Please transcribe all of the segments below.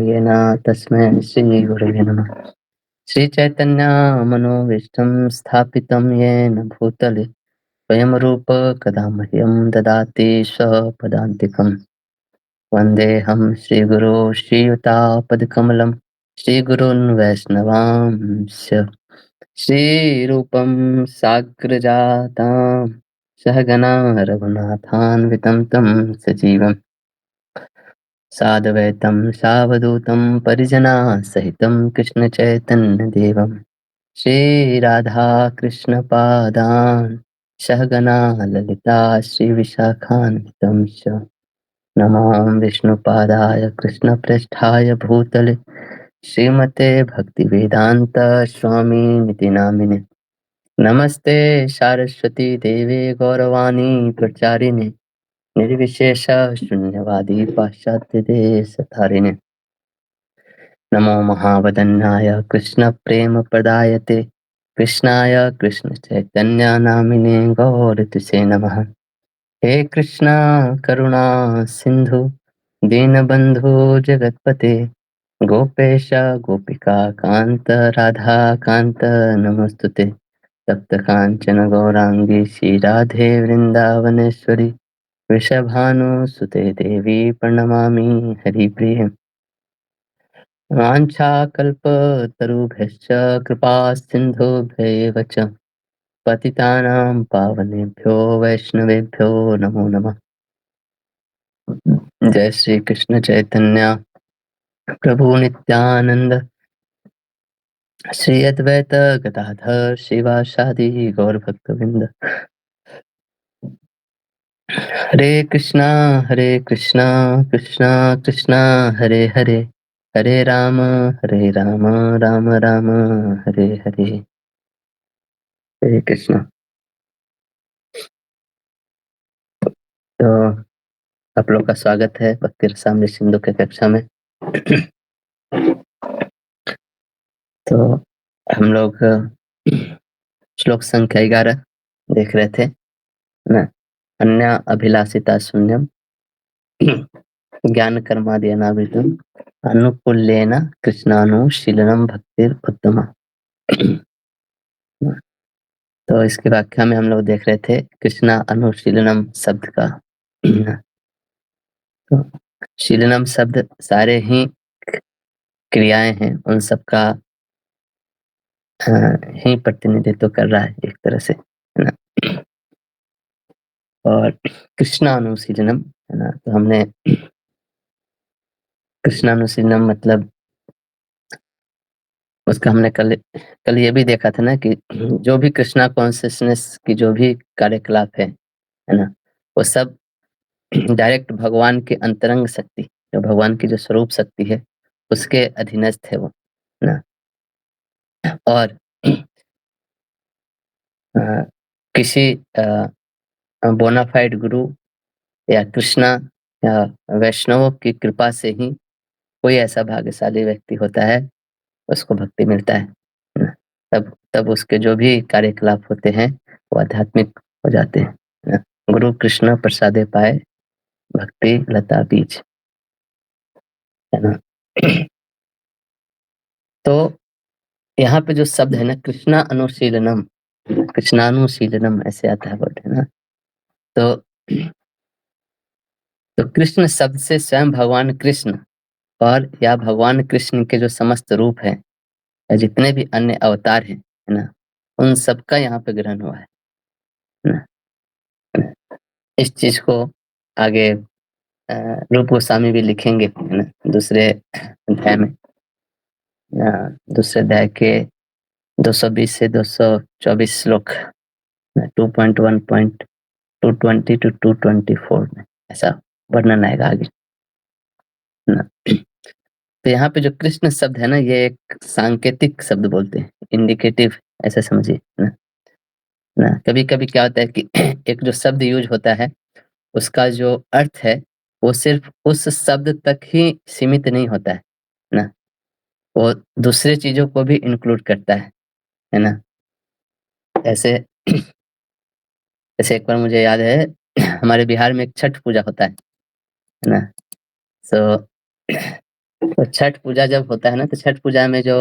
येन तस्मै श्रीगुरवे नमः। श्रीचैतन्यमनोभीष्टं स्थापितं येन भूतले स्वयं रूप कदा मह्यं ददाति स्वपदान्तिकम्। वन्देऽहं श्रीगुरो श्रीयुतापदकमलं श्रीगुरून् वैष्णवांश्च श्रीरूपं साग्रजातां सहगना रघुनाथान्वितं तं सजीवम् साद्वैतं सावधूतं परिजनासहितं कृष्णचैतन्यदेवं श्रीराधाकृष्णपादान् सहगना ललिता श्रीविशाखान्वितं च नमो विष्णुपादाय कृष्णप्रेष्ठाय भूतले श्रीमते भक्तिवेदान्त स्वामिनिति नामिने नमस्ते सारस्वती देवे गौरवाणी प्रचारिणे निर्विशेष शून्यवादी पाश्चात्य देशधारिणे नमो महावदन्याय कृष्ण प्रेम प्रदायते कृष्णाय कृष्ण चैतन्य नामिने गौरतिसे नमः। हे कृष्णा करुणा सिंधु दीनबंधु जगतपते गोपेश गोपिका कांत राधा कांत नमस्तुते तप्त कांचन गौरांगी श्री राधे वृंदावनेश्वरी वृषभानुसुते देवी प्रणमामि हरिप्रिये। वाञ्छाकल्पतरुभ्यश्च कृपा सिन्धुभ्यैव च पतितानां पावनेभ्यो वैष्णवेभ्यो नमो नमः। जय श्री कृष्ण चैतन्य प्रभु नित्यानंद श्री अद्वैत गदाधर शिवासादि गौर भक्तवृंद। हरे कृष्णा कृष्णा कृष्णा हरे हरे हरे राम राम राम हरे हरे। हरे कृष्णा। तो आप लोग का स्वागत है भक्ति रसामृत सिंधु के कक्षा में। तो हम लोग श्लोक संख्या 11 देख रहे थे ना। अन्य अभिलाषिता शून्यम ज्ञान कर्मादि अनावृतम अनुकूल्येन कृष्णानुशीलनम भक्तिर उत्तमा। तो इसकी व्याख्या में हम लोग देख रहे थे कृष्णा अनुशीलनम शब्द का। तो शीलनम शब्द सारे ही क्रियाएं हैं उन सब का ही प्रतिनिधित्व कर रहा है एक तरह से, है ना। और कृष्णानुशीलनम, है ना, तो हमने कृष्णानुशीलनम मतलब उसका हमने कल ये भी देखा था ना कि जो भी कृष्णा कॉन्शियसनेस की जो भी कार्यकलाप है ना, वो सब डायरेक्ट भगवान के अंतरंग शक्ति, जो भगवान की जो स्वरूप शक्ति है उसके अधीनस्थ है वो, ना। और किसी बोनाफाइड गुरु या कृष्णा या वैष्णवों की कृपा से ही कोई ऐसा भाग्यशाली व्यक्ति होता है उसको भक्ति मिलता है ना। तब तब उसके जो भी कार्यकलाप होते हैं वो आध्यात्मिक हो जाते हैं ना। गुरु कृष्ण प्रसादे पाए भक्ति लता बीज, है ना। तो यहाँ पे जो शब्द है ना कृष्णा अनुशीलनम, कृष्णानुशीलनम ऐसे आता है वर्ड, है ना। तो कृष्ण शब्द से स्वयं भगवान कृष्ण और या भगवान कृष्ण के जो समस्त रूप है या जितने भी अन्य अवतार हैं, है ना, उन सबका यहाँ पे ग्रहण हुआ है ना। इस चीज को आगे रूप गोस्वामी भी लिखेंगे, है ना, दूसरे अध्याय में, दूसरे अध्याय के 220 से 224 श्लोक 2.1.220 to 224 में ऐसा वर्णन आएगा आगे ना। तो यहाँ पे जो कृष्ण शब्द है ना, ये एक सांकेतिक शब्द बोलते हैं, इंडिकेटिव ऐसा समझिए ना। कभी कभी क्या होता है कि एक जो शब्द यूज होता है उसका जो अर्थ है वो सिर्फ उस शब्द तक ही सीमित नहीं होता है ना, वो दूसरे चीजों को भी इंक्लूड करता है ना। ऐसे ऐसे एक बार मुझे याद है हमारे बिहार में एक छठ पूजा होता है ना। सो तो छठ पूजा जब होता है ना, तो छठ पूजा में जो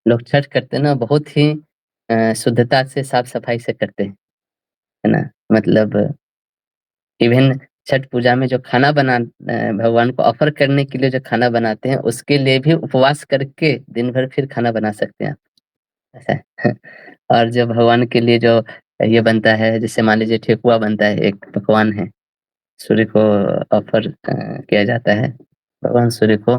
लोग छठ करते हैं ना, बहुत ही शुद्धता से, साफ-सफाई से करते हैं, है ना? मतलब इवेन छठ पूजा में जो खाना भगवान को ऑफ़र करने के लिए जो खाना बनाते हैं, उसके लिए भी उपवास करके दिन भर फिर खाना बना सकते हैं आप, ऐसा है। और जो भगवान के लिए जो ये बनता है, जैसे मान लीजिए ठेकुआ बनता है, एक पकवान है, सूर्य को ऑफ़र किया जाता है, भगवान सूर्य को।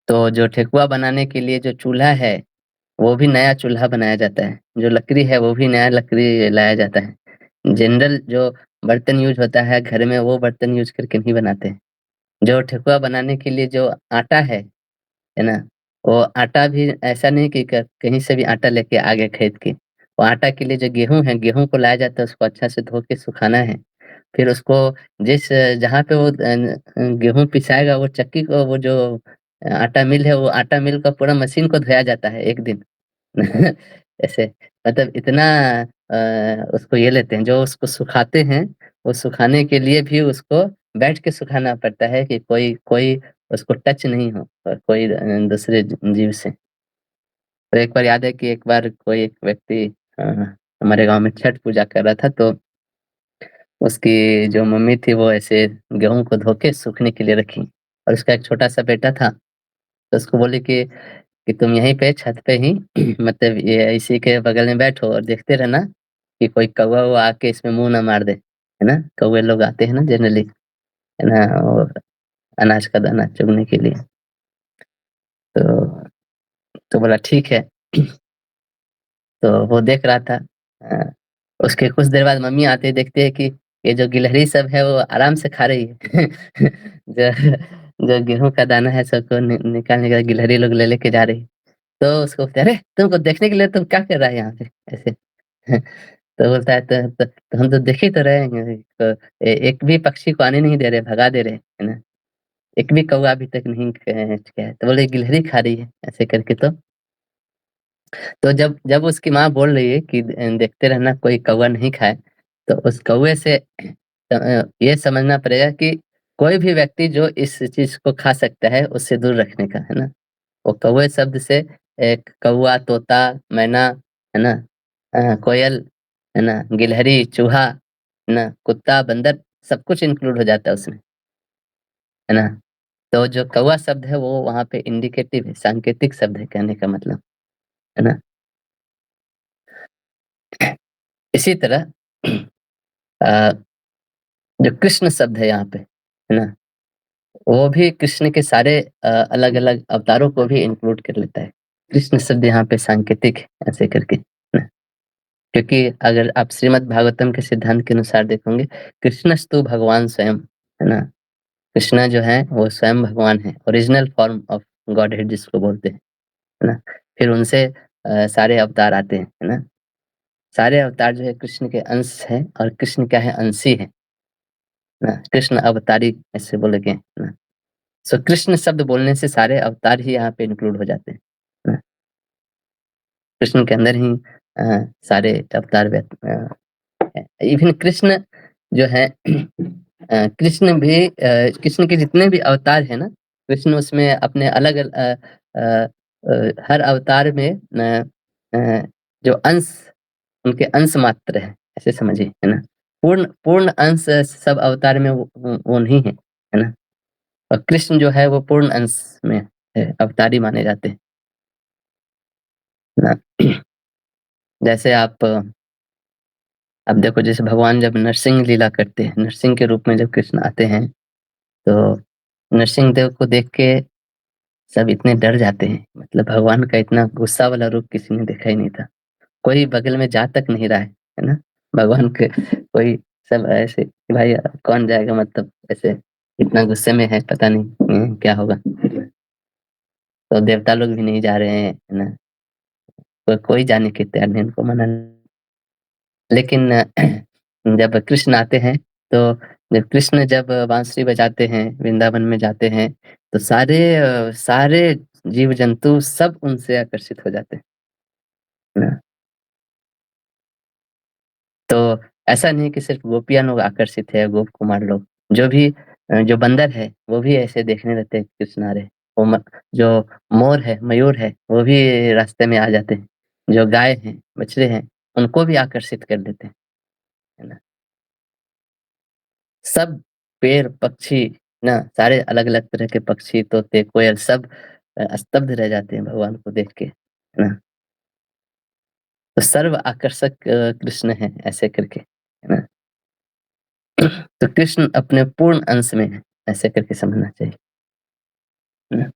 तो जो ठेकुआ बनाने के लिए जो चूल्हा है, वो भी नया चूल्हा बनाया जाता है। जो लकड़ी है, वो भी नया लकड़ी लाया जाता है। जनरल जो बर्तन यूज़ होता है घर में, वो बर्तन यूज़ करके नहीं बनाते हैं। जो ठेकुआ बनाने के लिए जो आटा है ना? वो आटा भी ऐसा नहीं कि क कहीं से भी आटा लेके आ गए खरीद के। वो आटा के लिए जो गेहूँ है, गेहूँ को लाया जाता है, उसको अच्छा से धो के सुखाना है। फिर उसको जिस जहाँ पे वो गेहूँ पिसाएगा, वो चक्की को, वो जो आटा मिल है, वो आटा मिल का पूरा मशीन को धोया जाता है 1 दिन। ऐसे मतलब इतना उसको ये लेते हैं, जो उसको सुखाते हैं, वो सुखाने के लिए भी उसको बैठ के सुखाना पड़ता है कि कोई कोई उसको टच नहीं हो, और कोई दूसरे जीव से। तो एक बार याद है कि एक बार कोई एक व्यक्ति अ, हमारे गाँव में छठ पूजा कर रहा था, तो उसकी जो मम्मी थी, वो ऐसे गेहूँ को धो के सूखने के लिए रखी, और उसका एक छोटा-सा बेटा था, तो उसको बोली कि तुम यहीं पे छत पे ही मतलब ये इसी के बगल में बैठो और देखते रहना कि कोई कौवा-वौवा आके इसमें मुँह ना मार दे, है ना? कौवे लोग आते हैं ना जनरली, है ना? और अनाज का दाना चुगने के लिए। तो बोला ठीक है। तो वो देख रहा था। अ, उसके कुछ देर बाद मम्मी आते ही देखते हैं कि ये जो गिलहरी सब है, वो आराम से खा रही है। जो जो गेहूँ का दाना है, सबको निकाल निकाल गिलहरी लोग ले लेके जा रही है। तो उसको बोलते हैं, "अरे! तुमको देखने के लिए तुम क्या कर रहा है यहाँ पे?" ऐसे। तो बोलता है, "तो हम तो देख ही तो रहे हैं, तो एक भी पक्षी को आने नहीं दे रहे, भगा दे रहे हैं, है ना? एक भी कौवा अभी तक नहीं क्या है।" तो बोले, "गिलहरी खा रही है।" ऐसे करके। तो जब जब उसकी माँ बोल रही है कि देखते रहना कोई कौवा नहीं खाए, तो उस कौवे से ये समझना पड़ेगा कि कोई भी व्यक्ति जो इस चीज़ को खा सकता है, उससे दूर रखने का, है ना? वो कौवे शब्द से एक कौवा, तोता, मैना, है ना? कोयल, है ना? गिलहरी, चूहा, है ना? कुत्ता, बंदर, सब कुछ इंक्लूड हो जाता है उसमें, है ना? तो जो कौवा शब्द है, वो वहाँ पे इंडिकेटिव है, सांकेतिक शब्द है कहने का मतलब, है ना? इसी तरह अ, जो कृष्ण शब्द है यहाँ पे, है ना? वो भी कृष्ण के सारे अलग-अलग अवतारों को भी इंक्लूड कर लेता है। कृष्ण शब्द यहाँ पे सांकेतिक है, ऐसे करके, है ना? क्योंकि अगर आप श्रीमद् भागवतम के सिद्धांत के अनुसार देखोगे, कृष्णस्तु भगवान स्वयं, है ना? कृष्णा जो है, वो स्वयं भगवान है, ओरिजिनल फॉर्म ऑफ गॉडहेड जिसको बोलते हैं, है ना? फिर उनसे सारे अवतार आते हैं, है ना? सारे अवतार जो है कृष्ण के अंश हैं, और कृष्ण क्या है, अंशी है ना? कृष्ण अवतारी ऐसे बोले गए हैं ना? सो कृष्ण शब्द बोलने से सारे अवतार ही यहाँ पे इंक्लूड हो जाते हैं ना? कृष्ण के अंदर ही सारे अवतार हैं। इवन कृष्ण जो है कृष्ण भी कृष्ण के जितने भी अवतार हैं ना, कृष्ण उसमें अपने अलग हर अवतार में अ, जो अंश, उनके अंश मात्र हैं, ऐसे समझिए, है ना? पूर्ण पूर्ण अंश सब अवतार में वो नहीं है ना? और कृष्ण जो है वो पूर्ण अंश में है, अवतारी माने जाते हैं, है ना? जैसे आप अब देखो, जैसे भगवान जब नरसिंह लीला करते हैं, नरसिंह के रूप में जब कृष्ण आते हैं, तो नरसिंह देव को देख के सब इतने डर जाते हैं, मतलब भगवान का इतना गुस्सा वाला रूप किसी ने देखा ही नहीं था। कोई बगल में जा तक नहीं रहा है ना? भगवान के कोई, सब ऐसे कि भाई कौन जाएगा, मतलब ऐसे इतना गुस्से में है, पता नहीं क्या होगा? तो देवता लोग भी नहीं जा रहे हैं, है ना? कोई जाने के तैयार नहीं, उनको मना। लेकिन जब कृष्ण आते हैं, तो जब कृष्ण जब बांसुरी बजाते हैं, वृंदावन में जाते हैं, तो सारे जीव-जंतु सब उनसे आकर्षित हो जाते हैं, है ना? तो ऐसा नहीं कि सिर्फ़ गोपियाँ लोग आकर्षित है, गोप कुमार लोग, जो भी जो बंदर है, वो भी ऐसे देखने लगते हैं कृष्ण आ रहे हैं। वो म जो मोर है, मयूर है, वो भी रास्ते में आ जाते हैं। जो गाय हैं, बछड़े हैं, उनको भी आकर्षित कर देते हैं, है ना? सब पेड़, पक्षी ना सारे अलग-अलग तरह के पक्षी, तोते, कोयल सब स्तब्ध रह जाते हैं भगवान को देख के, है ना? तो सर्व आकर्षक कृष्ण हैं ऐसे करके, है ना? तो कृष्ण अपने पूर्ण अंश में है, ऐसे करके समझना चाहिए। है ना?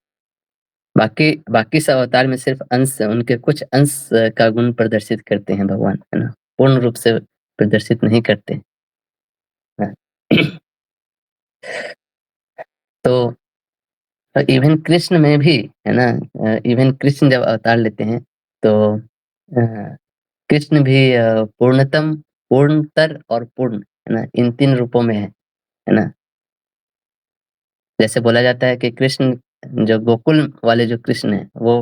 बाकी बाकी सब अवतार में सिर्फ़ अंश उनके कुछ अंश का गुण प्रदर्शित करते हैं भगवान, है ना? पूर्ण रूप से प्रदर्शित नहीं करते, हैं। तो इवन कृष्ण में भी, है ना? इवन कृष्ण जब अवतार लेते हैं, तो कृष्ण भी पूर्णतम, पूर्णतर और पूर्ण, है ना? इन 3 रूपों में है ना? जैसे बोला जाता है कि कृष्ण जो गोकुल वाले जो कृष्ण हैं, वो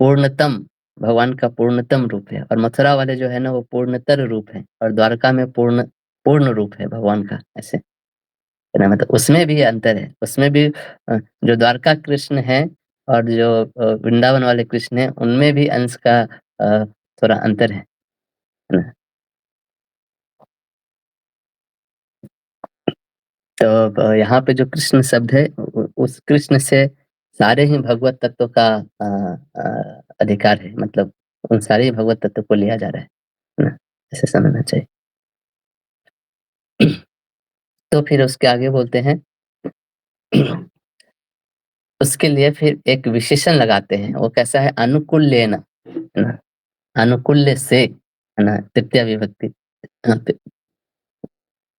पूर्णतम भगवान का पूर्णतम रूप है और मथुरा वाले जो है ना, वो पूर्णतर रूप है और द्वारका में पूर्ण पूर्ण रूप है भगवान का, ऐसे। है ना? मतलब उसमें भी अंतर है, उसमें भी जो द्वारका कृष्ण हैं और जो वृंदावन वाले कृष्ण हैं, उनमें भी अंश का थोड़ा अंतर है ना? तो यहाँ पे जो कृष्ण शब्द है उस कृष्ण से सारे ही भगवत तत्व का अधिकार है, मतलब उन सारे ही भगवत तत्व को लिया जा रहा है ना? ऐसे समझना चाहिए। तो फिर उसके आगे बोलते हैं उसके लिए फिर एक विशेषण लगाते हैं, वो कैसा है? अनुकूल्येन, है ना? अनुकूल्य से, है ना? तृतीया विभक्ति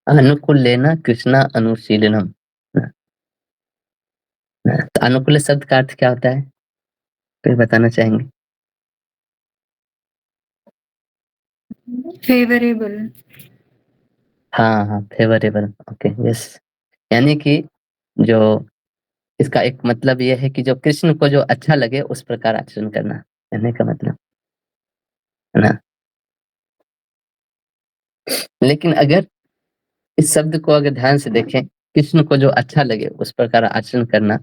अनुकूल्येन कृष्ण अनुशीलनम, है ना? तो अनुकूल्य शब्द का अर्थ क्या होता है? कोई बताना चाहेंगे? फेवरेबल। हाँ, हाँ, फ़ेवरेबल, ओके, यस। यानी कि जो इसका एक मतलब ये है कि जो कृष्ण को जो अच्छा लगे उस प्रकार आचरण करना, कहने का मतलब, है ना? लेकिन अगर इस शब्द को अगर ध्यान से देखें, कृष्ण को जो अच्छा लगे उस प्रकार आचरण करना,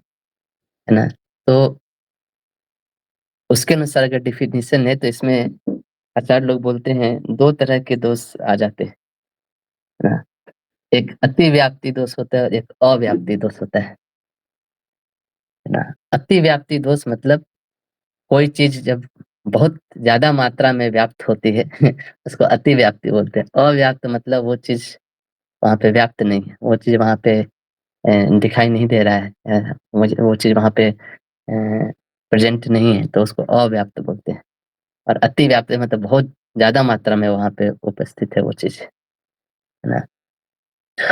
है ना? तो उसके अनुसार अगर डेफिनिशन है तो इसमें आचार्य लोग बोलते हैं 2 तरह के दोष आ जाते हैं, है ना? एक अति व्याप्ति दोष होता है और एक अव्याप्ति दोष होता है ना? अति व्याप्ति दोष मतलब कोई चीज़ जब बहुत ज़्यादा मात्रा में व्याप्त होती है उसको अति व्याप्ति बोलते हैं। अव्याप्त मतलब वो चीज़ वहाँ पे व्याप्त नहीं है, वो चीज़ वहाँ पे दिखाई नहीं दे रहा है, मुझे वो चीज़ वहाँ पे प्रेज़ेंट नहीं है, तो उसको अव्याप्त बोलते हैं। और अति व्याप्त मतलब बहुत ज़्यादा मात्रा में वहाँ पे उपस्थित है वो चीज़, है ना?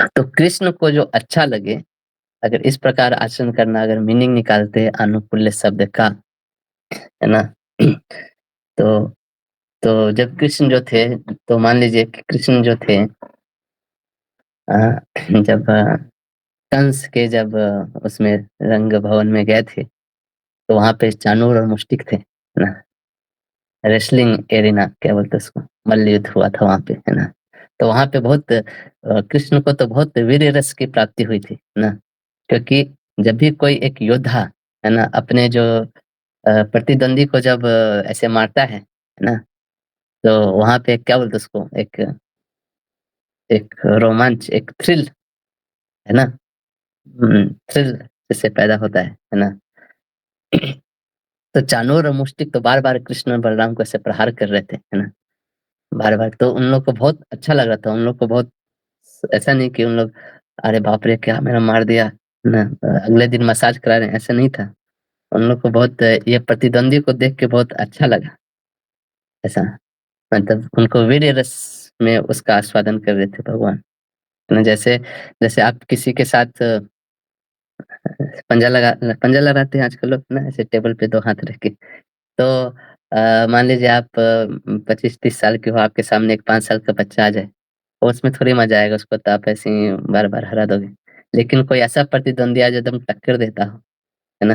तो कृष्ण को जो अच्छा लगे, अगर इस प्रकार आचरण करना अगर मीनिंग निकालते हैं अनुकूल्य शब्द का, है ना? तो तो जब कृष्ण जो थे, तो मान लीजिए कि कृष्ण जो थे अ, जब कंस के जब उसमें रंग भवन में गए थे, तो वहाँ पे चाणूर और मुष्टिक थे, है ना? रेसलिंग एरिना क्या बोलते हैं उसको? मल्ल युद्ध हुआ था वहाँ पे, है ना? तो वहाँ पे बहुत कृष्ण को तो बहुत वीर रस की प्राप्ति हुई थी, है ना? क्योंकि जब भी कोई एक योद्धा, है ना, अपने जो प्रतिद्वंदी को जब ऐसे मारता है ना? तो वहाँ पे क्या बोलते हैं उसको? एक एक रोमांच, एक थ्रिल, है ना? थ्रिल जिससे पैदा होता है ना? तो चाणूर और मुष्टिक तो बार-बार कृष्ण और बलराम को ऐसे प्रहार कर रहे थे, है ना? बार-बार तो उन लोग को बहुत अच्छा लग रहा था, उन लोग को बहुत ऐसा नहीं कि उन लोग अरे बाप रे! क्या मेरा मार दिया, है ना? अगले दिन मसाज करा रहे हैं, ऐसा नहीं था। उन लोग को बहुत ये प्रतिद्वंदी को देख के बहुत अच्छा लगा, ऐसा। मतलब उनको वीर्य रस में उसका आस्वादन कर रहे थे भगवान, है ना? जैसे जैसे आप किसी के साथ पंजा लड़ाते हैं आजकल लोग ना ऐसे टेबल पे 2 हाथ रख के। तो मान लीजिए आप 25-30 साल के हो, आपके सामने एक 5 साल का बच्चा आ जाए, तो उसमें थोड़ी मज़ा आएगा, उसको तो आप ऐसे ही बार-बार हरा दोगे। लेकिन कोई ऐसा प्रतिद्वंदी आ जो एकदम टक्कर देता हो, है ना?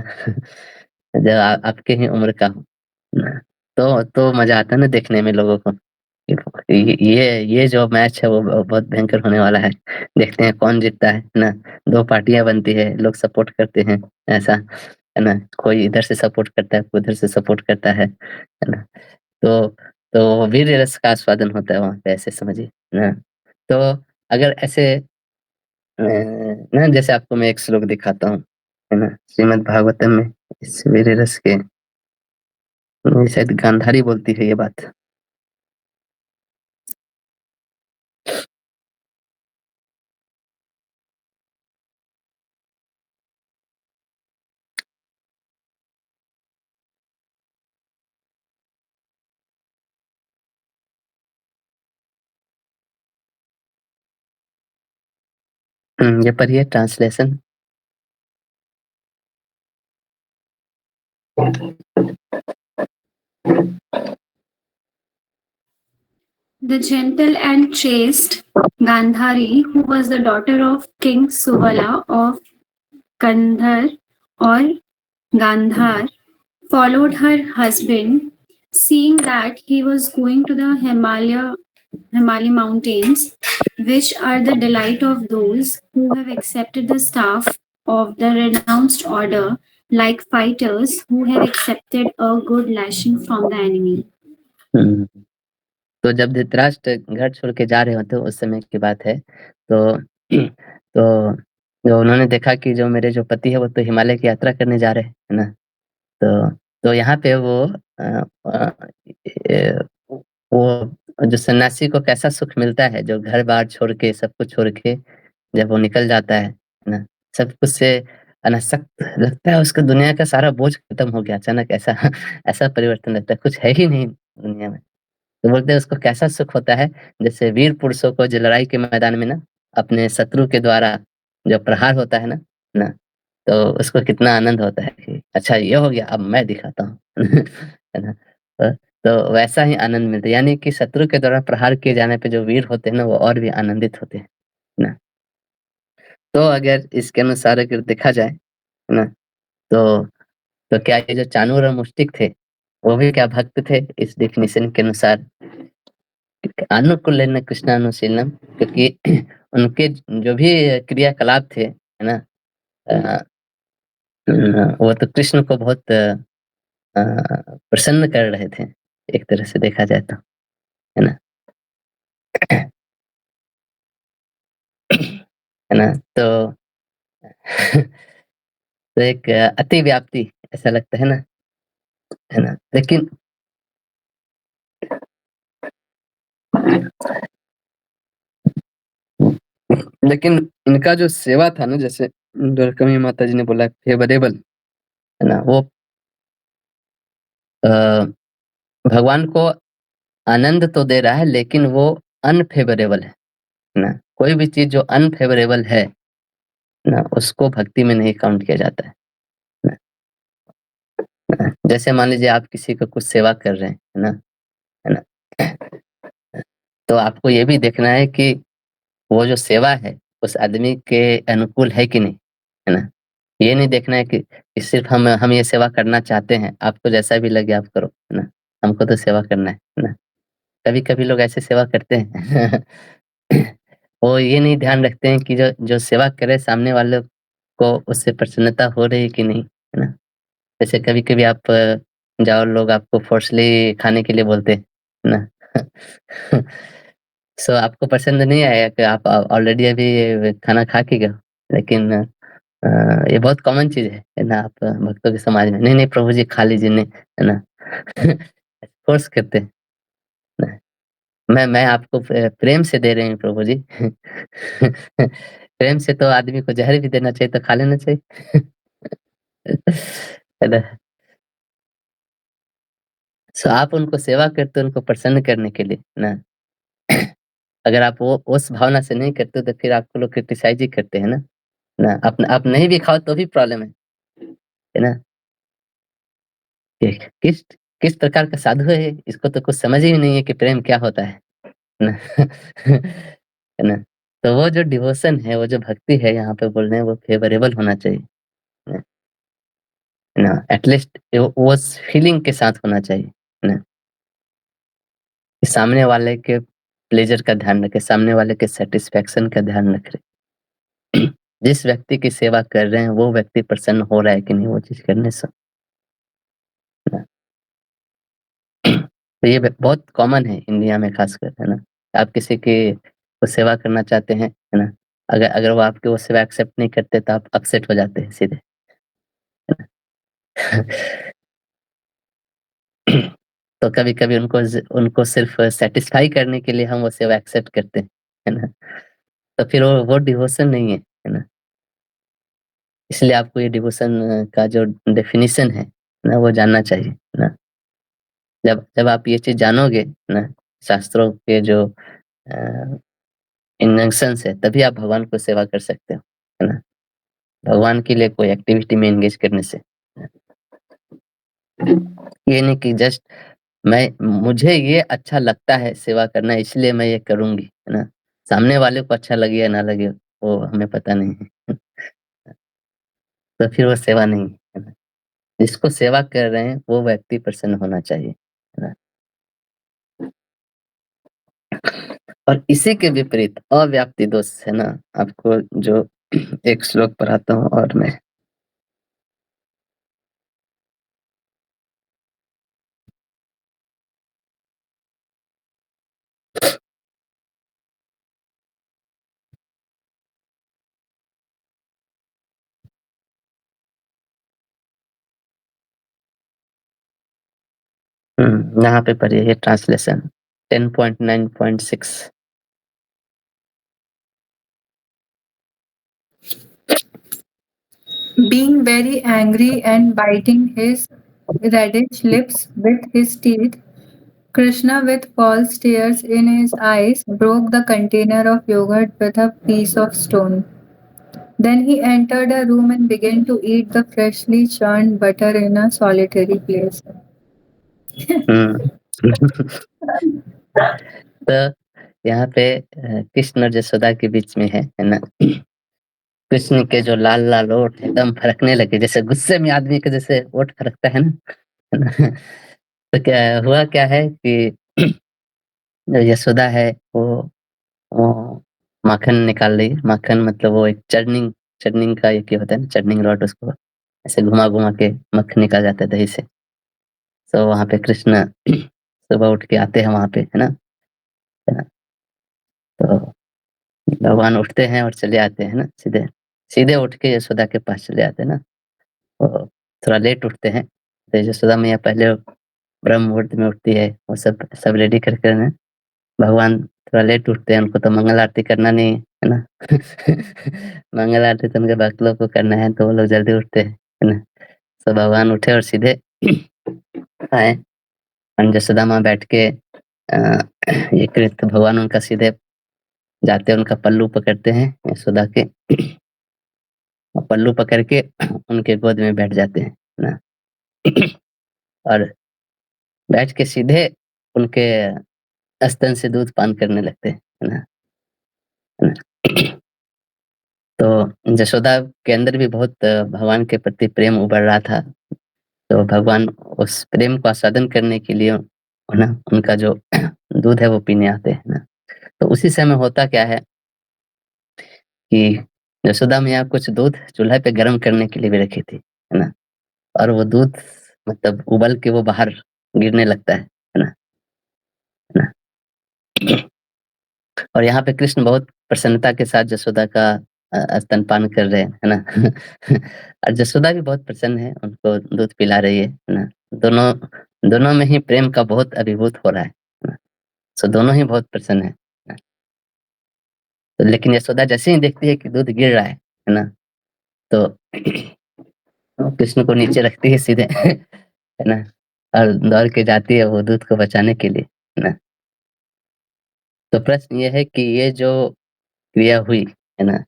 जो आपके ही उम्र का हो, है ना? तो मज़ा आता है ना देखने में लोगों को। ये जो मैच है वो बहुत भयंकर होने वाला है। देखते हैं कौन जीतता है ना? 2 पार्टियाँ बनती है, लोग सपोर्ट करते हैं, ऐसा, है ना? कोई इधर से सपोर्ट करता है, कोई उधर से सपोर्ट करता है ना? तो वीर रस का आस्वादन होता है वहाँ पे, ऐसे समझिए, ना? तो अगर ऐसे ना जैसे आपको मैं एक श्लोक दिखाता हूँ, है ना? श्रीमद् भागवतम में इस वीर रस के शायद गांधारी बोलती है ये बात। ये पढ़िए translation. The gentle and chaste Gandhari, who was the daughter of King Suvala of Gandhar or Gandhar, followed her husband, seeing that he was going to the Himalaya mountains, which are the delight of those who have accepted the staff of the renounced order, like fighters who have accepted a good lashing from the enemy. हुँ। तो जब धृतराष्ट्र घर छोड़ के जा रहे होते उस समय की बात है, तो तो उन्होंने देखा कि जो मेरे जो पति है वो तो हिमालय की यात्रा करने जा रहे हैं, है ना? तो यहाँ पे वो अ, ए वो जो सन्यासी को कैसा सुख मिलता है, जो घर-बार छोड़ के, सब कुछ छोड़ के जब वो निकल जाता है ना? सब कुछ से अनासक्त लगता है उसको, दुनिया का सारा बोझ खत्म हो गया अचानक, ऐसा ऐसा परिवर्तन लगता है, कुछ है ही नहीं दुनिया में। तो बोलते हैं उसको कैसा सुख होता है, जैसे वीर पुरुषों को जो लड़ाई के मैदान में ना, अपने शत्रु के द्वारा जो प्रहार होता है ना, तो उसको कितना आनंद होता है कि अच्छा ये हो गया, अब मैं दिखाता हूँ। है ना? अ, तो वैसा ही आनंद मिलता है, यानी कि शत्रु के द्वारा प्रहार किए जाने पे जो वीर होते हैं ना, वो और भी आनंदित होते हैं। ना? तो अगर इसके अनुसार अगर देखा जाए, है ना? तो क्या ये जो चाणूर और मुष्टिक थे, वो भी क्या भक्त थे इस डेफिनिशन के अनुसार? अनुकूलेन कृष्णानुशीलनम, क्योंकि उनके जो भी क्रियाकलाप थे, है ना? अ, वो तो कृष्ण को बहुत प्रसन्न कर रहे थे, एक तरह से देखा जाए तो, है ना? है ना? तो तो एक अति व्याप्ति ऐसा लगता है ना? है ना? लेकिन इनका जो सेवा था ना, जैसे द्वारकामी माता जी ने बोला फेवरेबल, है ना? वो अ, भगवान को आनंद तो दे रहा है लेकिन वो अनफेवरेबल है ना? कोई भी चीज़ जो अनफेवरेबल है ना, उसको भक्ति में नहीं काउंट किया जाता है ना? जैसे मान लीजिए आप किसी को कुछ सेवा कर रहे हैं, है ना? है ना? तो आपको ये भी देखना है कि वो जो सेवा है, उस आदमी के अनुकूल है कि नहीं, है ना? ये नहीं देखना है कि सिर्फ़ हम ये सेवा करना चाहते हैं, आपको जैसा भी लगे आप करो, है ना? हमको तो सेवा करना है ना? कभी-कभी लोग ऐसे सेवा करते हैं। वो ये नहीं ध्यान रखते हैं कि जो जो सेवा करे सामने वाले को उससे प्रसन्नता हो रही है कि नहीं, है ना? जैसे कभी-कभी आप जाओ, लोग आपको फ़ोर्सली खाने के लिए बोलते हैं, है ना? सो आपको पसंद नहीं आएगा कि आप ऑलरेडी अभी खाना खा के गए हो, लेकिन ये बहुत कॉमन चीज़ है ना? आप भक्तों के समाज में, नहीं, नहीं प्रभु जी खा लीजिए, नहीं, है ना? फ़ोर्स करते हैं ना? मैं आपको प्रेम से दे रही हूँ प्रभु जी। प्रेम से तो आदमी को ज़हर भी देना चाहिए, तो खा लेना चाहिए। है ना? सो आप उनको सेवा करते हो उनको प्रसन्न करने के लिए ना। अगर आप वो उस भावना से नहीं करते हो तो फिर आपको लोग क्रिटिसाइज़ ही करते हैं ना। आप नहीं भी खाओ तो भी प्रॉब्लम है ना? कि किस किस प्रकार का साधु है ये? इसको तो कुछ समझ ही नहीं है कि प्रेम क्या होता है ना? है ना? तो वो जो डिवोशन है, वो जो भक्ति है यहाँ पे बोल रहे हैं वो फेवरेबल होना चाहिए, है ना? एट लीस्ट वो उस फीलिंग के साथ होना चाहिए, है ना? कि सामने वाले के प्लेज़र का ध्यान रखें, सामने वाले के सैटिस्फैक्शन का ध्यान रखें। जिस व्यक्ति की सेवा कर रहे हैं, वो व्यक्ति प्रसन्न हो रहा है कि नहीं वो चीज़ करने से। है ना? तो ये ब बहुत कॉमन है इंडिया में ख़ासकर, है ना? आप किसी की को सेवा करना चाहते हैं, है ना? अगर अगर वो आपकी वो सेवा एक्सेप्ट नहीं करते तो आप अपसेट हो जाते हैं सीधे। तो कभी-कभी उनको सिर्फ़ सैटिस्फाई करने के लिए हम वो सेवा एक्सेप्ट करते हैं, है ना? तो फिर वो डिवोशन नहीं है ना? इसलिए आपको ये डिवोशन का जो डेफ़िनिशन है ना, वो जानना चाहिए, है ना? जब जब आप ये चीज़ जानोगे ना, शास्त्रों के जो अ, इंजंक्शंस है, तभी आप भगवान को सेवा कर सकते हो, है ना? भगवान के लिए कोई एक्टिविटी में एंगेज करने से। ये नहीं कि जस्ट मुझे ये अच्छा लगता है सेवा करना इसलिए मैं ये करूँगी, है ना? सामने वाले को अच्छा लगे या ना लगे, वो हमें पता नहीं है। तो फिर वो सेवा नहीं है, है ना? जिसको सेवा कर रहे हैं, वो व्यक्ति प्रसन्न होना चाहिए, है ना? और इसी के विपरीत अव्याप्ति दोष है ना, आपको जो एक श्लोक पढ़ाता हूँ और मैं यहाँ पे पढ़िए ये translation 10.9.6 Being very angry and biting his reddish lips with his teeth, Krishna, with false tears in his eyes, broke the container of yogurt with a piece of stone. Then he entered a room and began to eat the freshly churned butter in a solitary place. हुँ। तो यहाँ पे कृष्ण और यशोदा के बीच में है ना? कृष्ण के जो लाल-लाल होंठ एकदम फड़कने लगे, जैसे गुस्से में आदमी के जैसे होंठ फड़कता है ना? है ना? तो क्या है कि जो यशोदा है वो माखन निकाल रही है, माखन मतलब वो एक चर्निंग चर्निंग का एक ये होता है ना चर्निंग रॉड उसको ऐसे घुमा-घुमा के मक्खन निकाला जाता है दही से। तो वहाँ पे कृष्ण सुबह उठ के आते हैं वहाँ पे, है ना? है ना? तो भगवान उठते हैं और चले आते हैं ना सीधे। सीधे उठ के यशोदा के पास चले आते हैं ना। तो थोड़ा लेट उठते हैं। तो यशोदा मैया पहले ब्रह्म मुहूर्त में उठती है, वो सब सब रेडी कर ना भगवान थोड़ा लेट उठते हैं, उनको तो मंगल आरती करना नहीं है ना? मंगल आरती तो उनके भक्त लोग को करना है, तो वो लोग जल्दी उठते हैं, है ना? तो भगवान उठे और सीधे आए और यशोदा माँ बैठ के ये कृत भगवान उनका सीधे जाते हैं, उनका पल्लू पकड़ते हैं यशोदा के और पल्लू पकड़ के उनके गोद में बैठ जाते हैं, है ना? और बैठ के सीधे उनके स्तन से दूध पान करने लगते हैं, है ना? है ना? तो यशोदा के अंदर भी बहुत भगवान के प्रति प्रेम उभर रहा था। तो भगवान उस प्रेम को आस्वादन करने के लिए है ना, उनका जो दूध है वो पीने आते हैं ना। तो उसी समय होता क्या है कि यशोदा मैया कुछ दूध चूल्हे पे गरम करने के लिए भी रखी थी, है ना? और वो दूध मतलब उबल के वो बाहर गिरने लगता है ना? है ना? और यहाँ पे कृष्ण बहुत प्रसन्नता के साथ यशोदा का स्तनपान कर रहे हैं, है ना? और यशोदा भी बहुत प्रसन्न है, उनको दूध पिला रही है ना? दोनों दोनों में ही प्रेम का बहुत अभिभूत हो रहा है ना? सो दोनों ही बहुत प्रसन्न है ना? तो लेकिन यशोदा जैसे ही देखती है कि दूध गिर रहा है ना? तो कृष्ण को नीचे रखती है सीधे, है ना? और दौड़ के जाती है वो दूध को बचाने के लिए, है ना? तो प्रश्न ये है कि ये जो क्रिया हुई, है ना?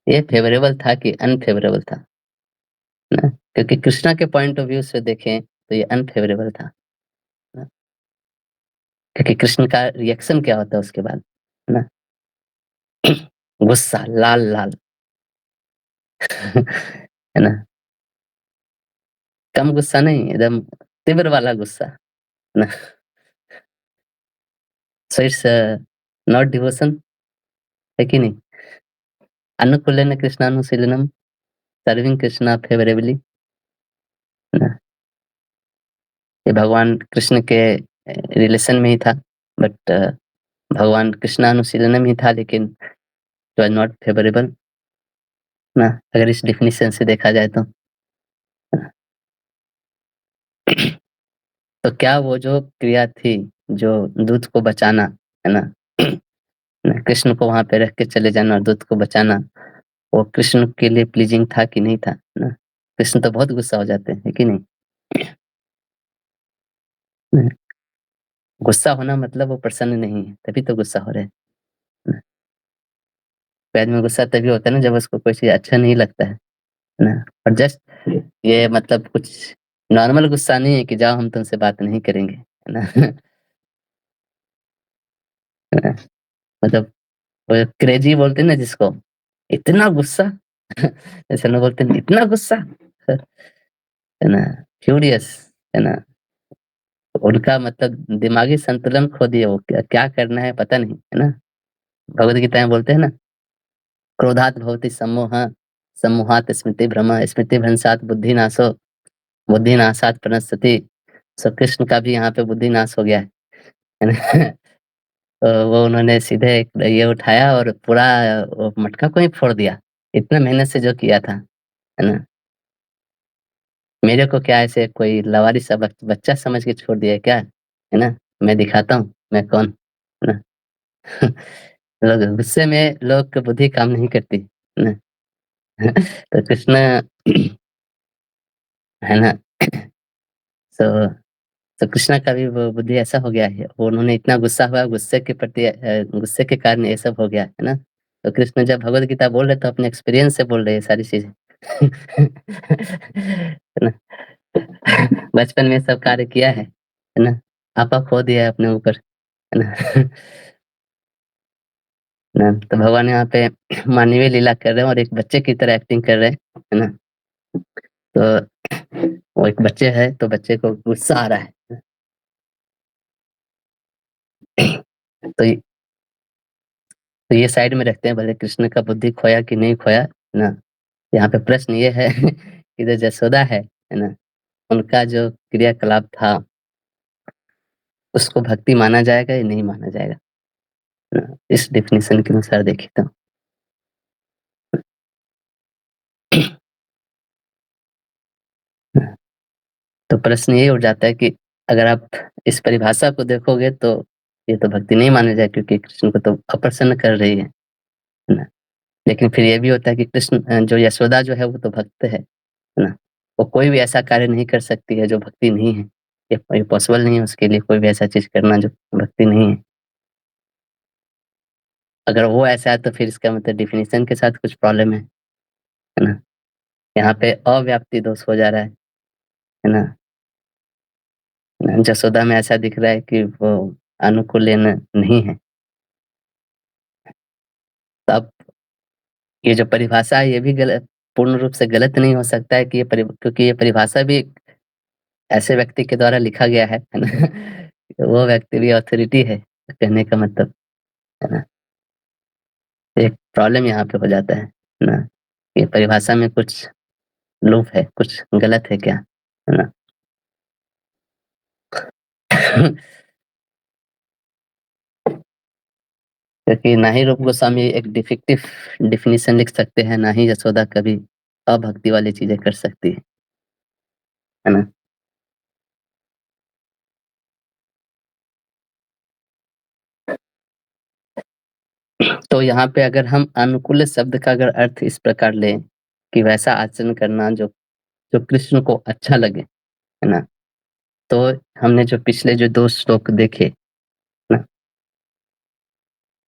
ये फ़ेवरेबल था कि अनफ़ेवरेबल था? ना? क्योंकि कृष्णा के पॉइंट ऑफ व्यू से देखें तो ये अनफ़ेवरेबल था, ना? क्योंकि कृष्ण का रिएक्शन क्या होता है उसके बाद, है ना? गुस्सा, लाल-लाल, है ना? कम गुस्सा नहीं, एकदम तीव्र वाला गुस्सा, है ना? So it's not devotion, है कि नहीं? अनुकूलेन कृष्णानुशीलनम, सर्विंग कृष्णा फेवरेबली, है ना? ये भगवान कृष्ण के रिलेशन में ही था, बट भगवान कृष्णानुशीलनम ही था, लेकिन इट वाज नॉट फेवरेबल ना, अगर इस डेफिनेशन से देखा जाए तो। तो क्या वो जो क्रिया थी, जो दूध को बचाना, है ना? कृष्ण को वहाँ पे रख के चले जाना और दूध को बचाना, वो कृष्ण के लिए प्लीजिंग था कि नहीं था, है ना? कृष्ण तो बहुत गुस्सा हो जाते हैं, है कि नहीं? गुस्सा होना मतलब वो प्रसन्न नहीं है, तभी तो गुस्सा हो रहे हैं। कोई आदमी गुस्सा तभी होता है ना, जब उसको कोई चीज़ अच्छा नहीं लगता है ना? और जस्ट ये मतलब कुछ नॉर्मल गुस्सा नहीं है कि जाओ हम तुमसे बात नहीं करेंगे, है ना? मतलब वो क्रेज़ी बोलते हैं ना जिसको, इतना गुस्सा ऐसे लोग बोलते हैं इतना गुस्सा, है ना? फ्यूरियस, है ना? उनका मतलब दिमागी संतुलन खो दिए वो, क्या क्या करना है पता नहीं, है ना? भगवद गीता में बोलते हैं ना, क्रोधात् भवति सम्मोहः, सम्मोहात् स्मृतिभ्रमः, स्मृतिभ्रंशात् बुद्धिनाशो, बुद्धिनाशात् प्रणश्यति। सो कृष्ण का भी यहाँ पे बुद्धिनाश हो गया है ना? तो वो उन्होंने सीधे एक ये उठाया और पूरा वो मटका को ही फोड़ दिया, इतना मेहनत से जो किया था, है ना? मेरे को क्या ऐसे कोई लवारिस सा बच्चा समझ के छोड़ दिया है क्या? है ना? मैं दिखाता हूँ मैं कौन, है ना? लोग गुस्से में लोग की बुद्धि काम नहीं करती, है ना? तो कृष्ण है ना? सो तो कृष्णा का भी वो बुद्धि ऐसा हो गया है, वो उन्होंने इतना गुस्सा हुआ, गुस्से के प्रति गुस्से के कारण ये सब हो गया, है ना? तो कृष्ण जब भगवद गीता बोल रहे तो अपने एक्सपीरियंस से बोल रहे हैं सारी चीज़ें। है ना? बचपन में सब कार्य किया है ना? आपा खो दिया है अपने ऊपर, है ना? ना तो भगवान यहाँ पे मानवीय लीला कर रहे हैं और एक बच्चे की तरह एक्टिंग कर रहे हैं, है ना? तो वो एक बच्चे है, तो बच्चे को गुस्सा आ रहा है। तो तो ये साइड में रखते हैं, भले कृष्ण का बुद्धि खोया कि नहीं खोया, है ना? यहाँ पे प्रश्न ये है कि जो जसोदा है ना? उनका जो क्रियाकलाप था, उसको भक्ति माना जाएगा या नहीं माना जाएगा? ना, इस डेफिनेशन के अनुसार देखें तो। तो प्रश्न ये उठ जाता है कि अगर आप इस परिभाषा को देखोगे तो ये तो भक्ति नहीं माना जाए, क्योंकि कृष्ण को तो अप्रसन्न कर रही है ना? लेकिन फिर ये भी होता है कि कृष्ण जो यशोदा जो है वो तो भक्त है ना? वो कोई भी ऐसा कार्य नहीं कर सकती है जो भक्ति नहीं है। ये पॉसिबल नहीं है उसके लिए कोई भी ऐसा चीज़ करना जो भक्ति नहीं है। अगर वो ऐसा है तो फिर इसका मतलब डेफिनिशन के साथ कुछ प्रॉब्लम है ना? यहाँ पे अव्याप्ति दोष हो जा रहा है ना? जसोदा में ऐसा दिख रहा है कि वो अनुकूलन नहीं है। तो अब ये जो परिभाषा है ये भी गलत, पूर्ण रूप से गलत नहीं हो सकता है कि क्योंकि ये परिभाषा भी एक ऐसे व्यक्ति के द्वारा लिखा गया है ना? वो व्यक्ति भी अथॉरिटी है कहने का मतलब, है ना? एक प्रॉब्लम यहाँ पे हो जाता है ना? ये परिभाषा में कुछ लूप है, कुछ गलत है क्या? है ना? क्योंकि ना ही रूप गोस्वामी एक डिफेक्टिव डेफिनेशन लिख सकते हैं, ना ही यशोदा कभी अभक्ति वाली चीज़ें कर सकती है ना? तो यहाँ पे अगर हम अनुकूल शब्द का अगर अर्थ इस प्रकार लें कि वैसा आचरण करना जो जो कृष्ण को अच्छा लगे, है ना? तो हमने जो पिछले जो 2 श्लोक देखे ना,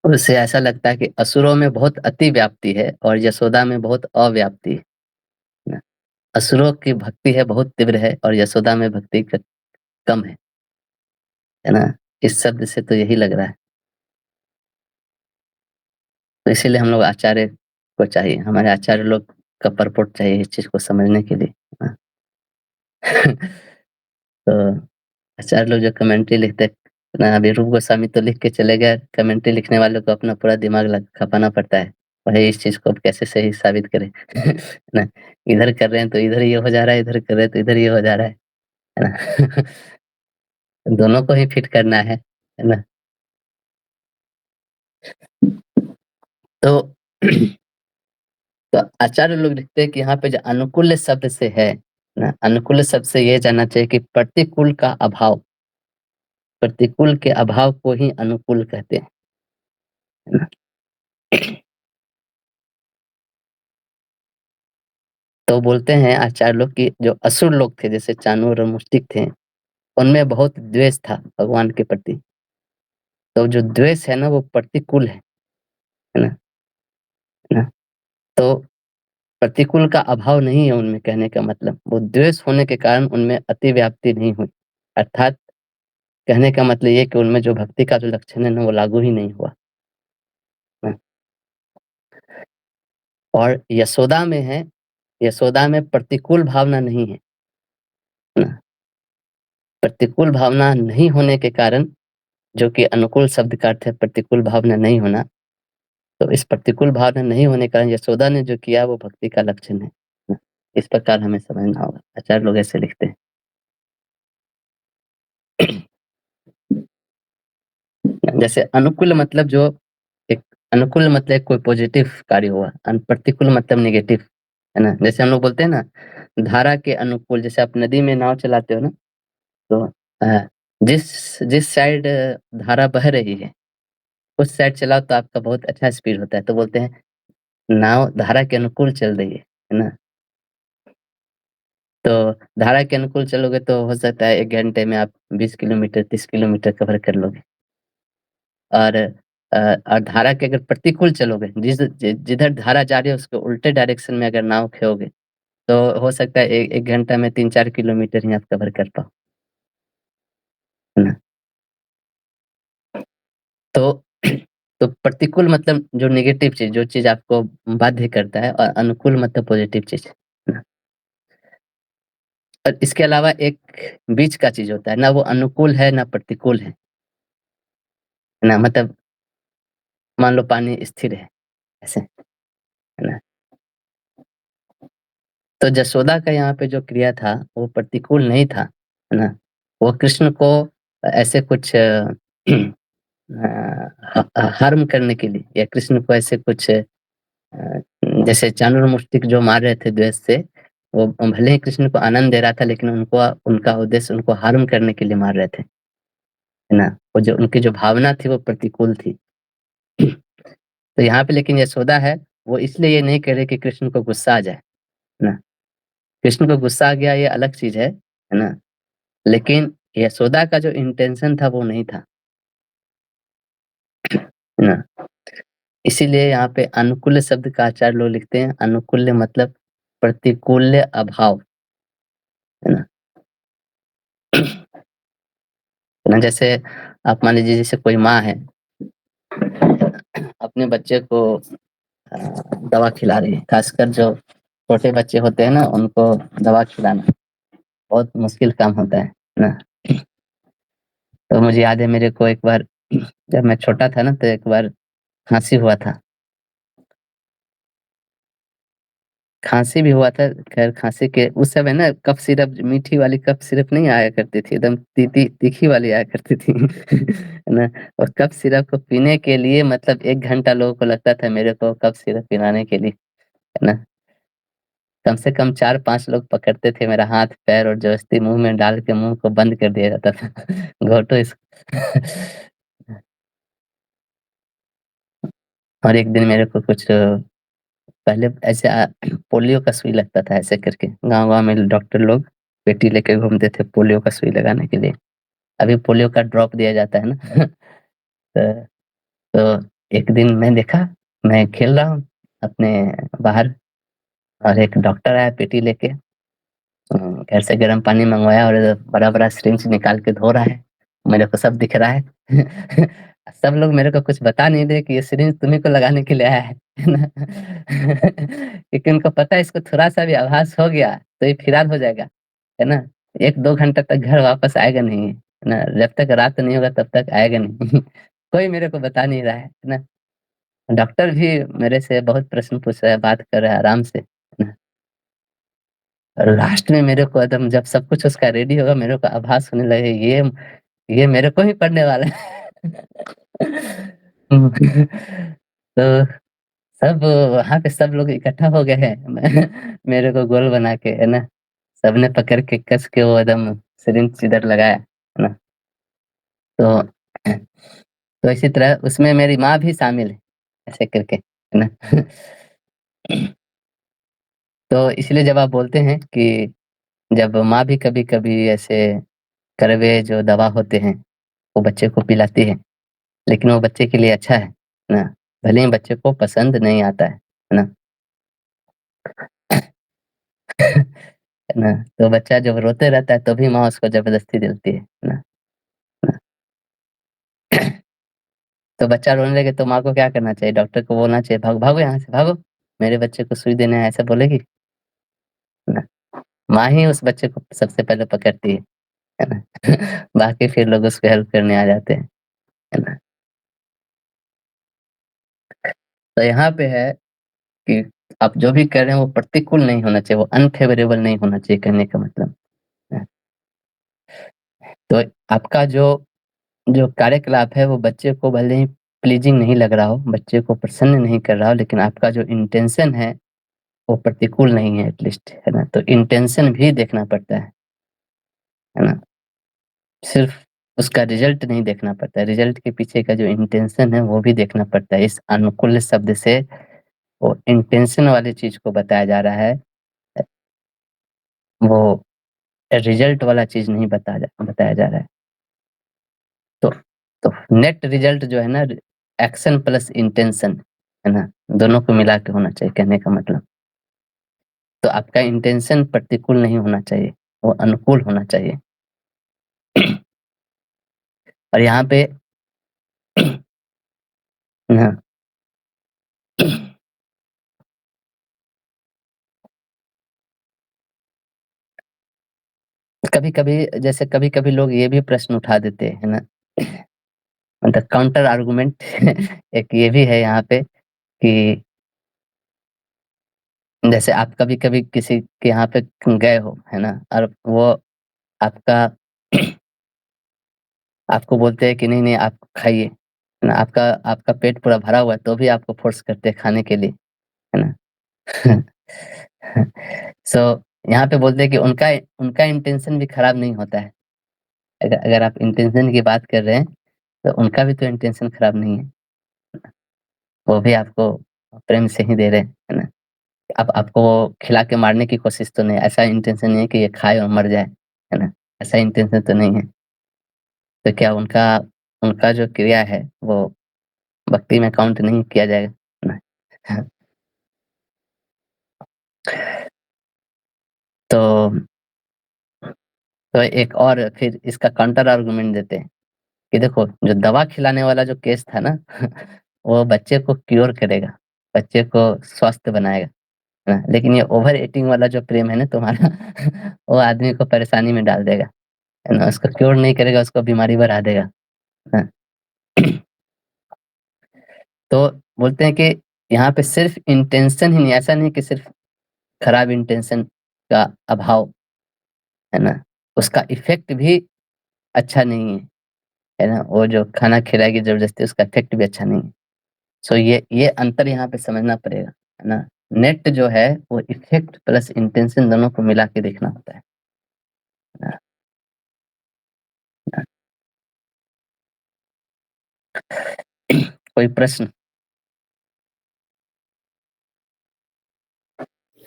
उससे ऐसा लगता है कि असुरों में बहुत अति व्याप्ति है और यशोदा में बहुत अव्याप्ति है ना? असुरों की भक्ति है बहुत तीव्र है और यशोदा में भक्ति कम है ना? इस शब्द से तो यही लग रहा है। तो इसीलिए हम लोग आचार्य को चाहिए, हमारे आचार्य लोग का परपोर्ट चाहिए इस चीज़ को समझने के लिए। हाँ। तो आचार्य लोग जो कमेंट्री लिखते हैं, ना अभी रूप गोस्वामी तो लिख के चले गए, कमेंट्री लिखने वालों को अपना पूरा दिमाग खपाना पड़ता है। वही इस चीज़ को अब कैसे सही साबित करें। ना इधर कर रहे हैं तो इधर ये हो जा रहा है, इधर कर रहे हैं तो इधर ये हो जा रहा है ना? दोनों को ही फिट करना है ना? तो तो आचार्य लोग लिखते हैं कि यहाँ पे जो अनुकूल शब्द से है ना, अनुकूल शब्द से ये जानना चाहिए कि प्रतिकूल का अभाव, प्रतिकूल के अभाव को ही अनुकूल कहते हैं, है ना? तो बोलते हैं आचार्य लोग कि जो असुर लोग थे, जैसे चाणूर और मुष्टिक थे, उनमें बहुत द्वेष था भगवान के प्रति। तो जो द्वेष है ना, वो प्रतिकूल है ना? है ना? तो प्रतिकूल का अभाव नहीं है उनमें, कहने का मतलब वो द्वेष होने के कारण उनमें अतिव्याप्ति नहीं हुई, अर्थात कहने का मतलब ये कि उनमें जो भक्ति का जो लक्षण है ना, वो लागू ही नहीं हुआ। और यशोदा में है, यशोदा में प्रतिकूल भावना नहीं है ना? प्रतिकूल भावना नहीं होने के कारण, जो कि अनुकूल शब्द का अर्थ है प्रतिकूल भावना नहीं होना, तो इस प्रतिकूल भावना नहीं होने के कारण यशोदा ने जो किया वो भक्ति का लक्षण है ना? इस प्रकार हमें समझना होगा। आचार्य लोग ऐसे लिखते हैं। जैसे अनुकूल मतलब जो एक अनुकूल मतलब कोई पॉजिटिव कार्य हुआ, प्रतिकूल मतलब नेगेटिव, है ना? जैसे हम लोग बोलते हैं ना, धारा के अनुकूल, जैसे आप नदी में नाव चलाते हो ना, तो जिस जिस साइड धारा बह रही है, उस साइड चलाओ तो आपका बहुत अच्छा स्पीड होता है, तो बोलते हैं नाव धारा के अनुकूल चल रही है ना? तो धारा के अनुकूल चलोगे तो हो सकता है 1 घंटे में आप 20 किलोमीटर, 30 किलोमीटर कवर कर लोगे। और और धारा के अगर प्रतिकूल चलोगे, जिधर धारा जा रही है उसके उल्टे डायरेक्शन में अगर नाव खेओगे, तो हो सकता है 1 घंटा में 3-4 किलोमीटर ही आप कवर कर पाओ। है ना? तो तो प्रतिकूल मतलब जो नेगेटिव चीज़, जो चीज़ आपको बाध्य करता है, और अनुकूल मतलब पॉजिटिव चीज़, है ना? और इसके अलावा एक बीच का चीज़ होता है, ना वो अनुकूल है, ना प्रतिकूल है ना? मतलब मान लो पानी स्थिर है, ऐसे, है ना? तो जसोदा का यहाँ पे जो क्रिया था, वो प्रतिकूल नहीं था, है ना? वो कृष्ण को ऐसे कुछ हार्म करने के लिए, या कृष्ण को ऐसे कुछ जैसे चाणूर-मुष्टिक जो मार रहे थे द्वेष से, वो भले ही कृष्ण को आनंद दे रहा था, लेकिन उनको उनका उद्देश्य उनको हार्म करने के लिए मार रहे थे, है ना? वो जो उनकी जो भावना थी वो प्रतिकूल थी। तो यहाँ पे लेकिन यशोदा है, वो इसलिए ये नहीं कह रही कि कृष्ण को गुस्सा आ जाए, है ना? कृष्ण को गुस्सा आ गया ये अलग चीज़ है ना? लेकिन यशोदा का जो इंटेंशन था वो नहीं था, है ना? इसीलिए यहाँ पे अनुकूल शब्द का आचार्य लोग लिखते हैं, अनुकूल्य मतलब प्रतिकूल्य अभाव, है ना? ना जैसे आप मान लीजिए, जैसे कोई माँ है, अपने बच्चे को दवा खिला रही है, खासकर जो छोटे बच्चे होते हैं ना, उनको दवा खिलाना बहुत मुश्किल काम होता है ना? तो मुझे याद है, मेरे को एक बार जब मैं छोटा था ना, तो एक बार खाँसी हुआ था। खाँसी भी हुआ था, खैर खाँसी के उस समय ना कफ सिरप, मीठी वाली कफ सिरप नहीं आया करती थी, एकदम तीखी वाली आया करती थी। है ना? और कफ सिरप को पीने के लिए मतलब 1 घंटा लोगों को लगता था मेरे को कफ सिरप पिलाने के लिए, है ना? कम से कम 4-5 लोग पकड़ते थे मेरा हाथ-पैर, और ज़बरदस्ती मुँह में डाल के मुँह को बंद कर दिया जाता था। घोटो इस और एक दिन मेरे को कुछ पहले ऐसे पोलियो का सुई लगता था ऐसे करके, गाँव-गाँव में डॉक्टर लोग पेटी लेके घूमते थे पोलियो का सुई लगाने के लिए। अभी पोलियो का ड्रॉप दिया जाता है ना। तो तो एक दिन मैं देखा, मैं खेल रहा हूँ अपने बाहर, और एक डॉक्टर आया पेटी लेके, घर से गर्म पानी मंगवाया और बड़ा-बड़ा सिरिंज निकाल के धो रहा है। मेरे को सब दिख रहा है। सब लोग मेरे को कुछ बता नहीं रहे कि ये सिरिंज तुम्हीं को लगाने के लिए आया है ना? क्योंकि उनको पता है इसको थोड़ा-सा भी आभास हो गया तो ये फरार हो जाएगा, है ना? 1-2 घंटा तक घर वापस आएगा नहीं। ना, जब तक रात नहीं होगा तब तक आएगा नहीं। कोई मेरे को बता नहीं रहा है ना? डॉक्टर भी मेरे से बहुत प्रश्न पूछ रहा है, बात कर रहा है आराम से, है ना? और लास्ट में मेरे को एकदम जब सब कुछ उसका रेडी होगा, मेरे को आभास होने लगे ये मेरे को ही पढ़ने वाला है। तो सब वहाँ पे सब लोग इकट्ठा हो गए हैं। मेरे को गोल बना के, है ना? सबने पकड़ के कस के वो एकदम सिरिंज इधर लगाया, है ना? तो तो इसी तरह उसमें मेरी माँ भी शामिल है, ऐसे करके, है ना? तो इसलिए जब आप बोलते हैं कि जब माँ भी कभी-कभी ऐसे कड़वे जो दवा होते हैं, वो बच्चे को पिलाती है, लेकिन वो बच्चे के लिए अच्छा है ना? भले ही बच्चे को पसंद नहीं आता है ना? है ना? तो बच्चा जब रोते रहता है, तभी माँ उसको ज़बरदस्ती दिलती है ना? ना? तो बच्चा रोने लगे तो माँ को क्या करना चाहिए? डॉक्टर को बोलना चाहिए, "भागो, भागो यहाँ से, भागो! मेरे बच्चे को सुई देना है", ऐसा बोलेगी? ना? माँ ही उस बच्चे को सबसे पहले पकड़ती है ना? बाकी फिर लोग उसको हेल्प करने आ जाते हैं, है ना? तो यहाँ पे है कि आप जो भी कर रहे हैं वो प्रतिकूल नहीं होना चाहिए, वो अनफ़ेवरेबल नहीं होना चाहिए, कहने का मतलब है। तो आपका जो जो कार्यकलाप है वो बच्चे को भले ही प्लीज़िंग नहीं लग रहा हो, बच्चे को प्रसन्न नहीं कर रहा हो, लेकिन आपका जो इंटेंशन है वो प्रतिकूल नहीं है एटलीस्ट, है ना? तो इंटेंशन भी देखना पड़ता है ना? सिर्फ़ उसका रिज़ल्ट नहीं देखना पड़ता है, रिज़ल्ट के पीछे का जो इंटेंशन है वो भी देखना पड़ता है। इस अनुकूल शब्द से वो इंटेंशन वाली चीज़ को बताया जा रहा है, वो रिज़ल्ट वाला चीज़ नहीं बताया जा रहा है। तो तो नेट रिज़ल्ट जो है ना, एक्शन प्लस इंटेंशन, है ना? दोनों को मिला के होना चाहिए, कहने का मतलब। तो आपका इंटेंशन प्रतिकूल नहीं होना चाहिए, वो अनुकूल होना चाहिए। और यहाँ पे हाँ, कभी-कभी जैसे कभी-कभी लोग ये भी प्रश्न उठा देते हैं, है ना? मतलब काउंटर आर्गुमेंट एक ये भी है यहाँ पे कि जैसे आप कभी-कभी किसी के यहाँ पे गए हो, है ना? और वो आपका आपको बोलते हैं कि नहीं-नहीं आप खाइए, है ना? आपका आपका पेट पूरा भरा हुआ है, तो भी आपको फ़ोर्स करते हैं खाने के लिए, है ना? सो यहाँ पे बोलते हैं कि उनका उनका इंटेंशन भी खराब नहीं होता है। अगर अगर आप इंटेंशन की बात कर रहे हैं, तो उनका भी तो इंटेंशन खराब नहीं है। वो भी आपको प्रेम से ही दे रहे हैं, है ना? अब आपको वो खिला के मारने की कोशिश तो नहीं है, ऐसा इंटेंशन नहीं है कि ये खाए और मर जाए, है ना? ऐसा इंटेंशन तो नहीं है। तो क्या उनका उनका जो क्रिया है, वो भक्ति में काउंट नहीं किया जाएगा? ना। तो तो एक और फिर इसका काउंटर आर्गुमेंट देते हैं कि देखो जो दवा खिलाने वाला जो केस था ना वो बच्चे को क्योर करेगा, बच्चे को स्वस्थ बनाएगा, है ना? लेकिन ये ओवर ईटिंग वाला जो प्रेम है ना तुम्हारा वो आदमी को परेशानी में डाल देगा, है ना? उसको क्योर नहीं करेगा, उसको बीमारी बढ़ा देगा, है ना? तो बोलते हैं कि यहाँ पे सिर्फ इंटेंशन ही नहीं, ऐसा नहीं कि सिर्फ खराब इंटेंशन का अभाव, है ना? उसका इफ़ेक्ट भी अच्छा नहीं है ना? वो जो खाना खिलाएगी ज़बरदस्ती उसका इफ़ेक्ट भी अच्छा नहीं है। सो ये अंतर यहाँ पे समझना पड़ेगा, है ना? नेट जो है वो इफ़ेक्ट प्लस इंटेंशन दोनों को मिला के देखना होता है ना? ना? कोई प्रश्न?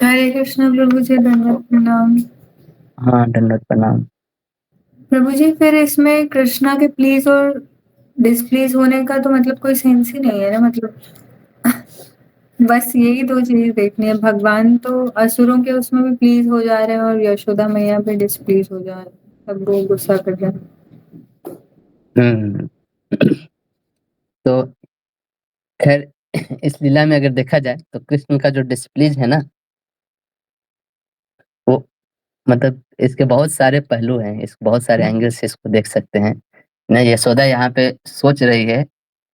हरे कृष्ण प्रभु जी, दंडवत प्रणाम। हाँ, दंडवत प्रणाम। प्रभु जी, फिर इसमें कृष्णा के प्लीज और डिसप्लीज होने का तो मतलब कोई सेंस ही नहीं है ना, मतलब बस यही दो चीज देखनी है। भगवान तो असुरों के उसमें भी प्लीज हो जा रहे हैं और यशोदा मैया पे डिसप्लीज हो जा रहे हैं, सब लोग गुस्सा कर रहे हैं। हुँ। तो ख़ैर इस लीला में अगर देखा जाए तो कृष्ण का जो डिस्प्लीज़ है ना, वो मतलब इसके बहुत सारे पहलू हैं, इस बहुत सारे एंगल से इसको देख सकते हैं। ना यशोदा यहाँ पे सोच रही है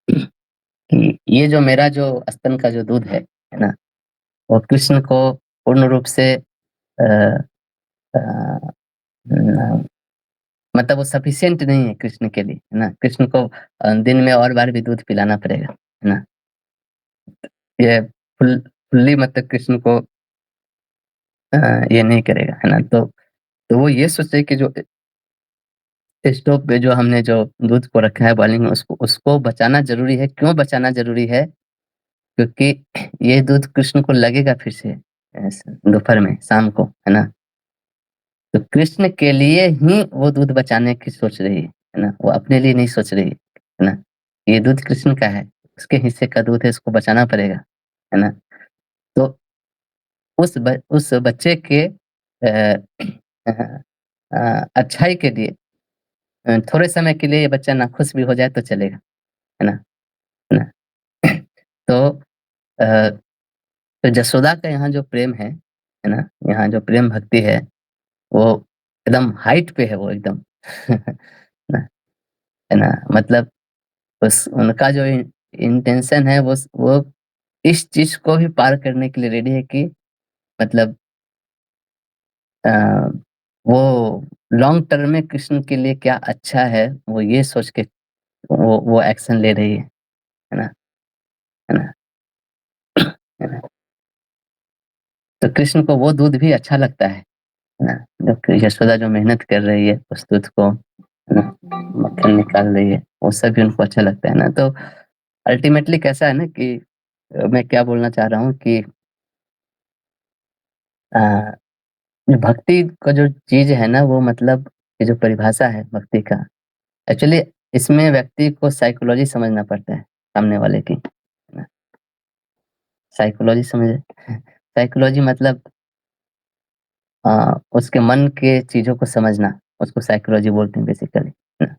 कि ये जो मेरा जो स्तन का जो दूध है ना? वो कृष्ण को पूर्ण रूप से अ अ, न मतलब वो सफिशिएंट नहीं है कृष्ण के लिए, है ना? कृष्ण को दिन में और बार भी दूध पिलाना पड़ेगा, है ना? ये फुल्ली मतलब कृष्ण को ये नहीं करेगा, है ना? तो वो ये सोचे कि जो स्टोव पे जो हमने जो दूध को रखा है बॉइलिंग में उसको उसको बचाना ज़रूरी है। क्यों बचाना ज़रूरी है? क्योंकि ये दूध कृष्ण को लगेगा फिर से दोपहर में, शाम को, है ना? तो कृष्ण के लिए ही वो दूध बचाने की सोच रही है ना? वो अपने लिए नहीं सोच रही है ना? ये दूध कृष्ण का है, उसके हिस्से का दूध है, उसको बचाना पड़ेगा, है ना? तो उस बच्चे के अच्छाई के लिए थोड़े समय के लिए ये बच्चा नाखुश भी हो जाए तो चलेगा, है ना? है ना? तो अ, तो जसोदा का यहाँ जो प्रेम है ना? यहाँ जो प्रेम भक्ति है, वो एकदम हाइट पे है वो एकदम। ना, है ना? मतलब बस उनका जो इंटेंशन है वो इस चीज़ को भी पार करने के लिए रेडी है कि मतलब अ, वो लॉन्ग टर्म में कृष्ण के लिए क्या अच्छा है, वो ये सोच के वो एक्शन ले रही है ना? है ना? है ना? तो कृष्ण को वो दूध भी अच्छा लगता है ना? जब यशोदा जो मेहनत कर रही है उस दूध को, है ना? मक्खन निकाल रही है, वो सब भी उनको अच्छा लगता है ना? तो अल्टीमेटली कैसा है ना कि मैं क्या बोलना चाह रहा हूँ कि अ, जो भक्ति का जो चीज़ है ना वो मतलब ये जो परिभाषा है भक्ति का, एक्चुअली इसमें व्यक्ति को साइकोलॉजी समझना पड़ता है, सामने वाले की, है ना? साइकोलॉजी समझे? साइकोलॉजी मतलब उसके मन के चीज़ों को समझना, उसको साइकोलॉजी बोलते हैं बेसिकली, है ना?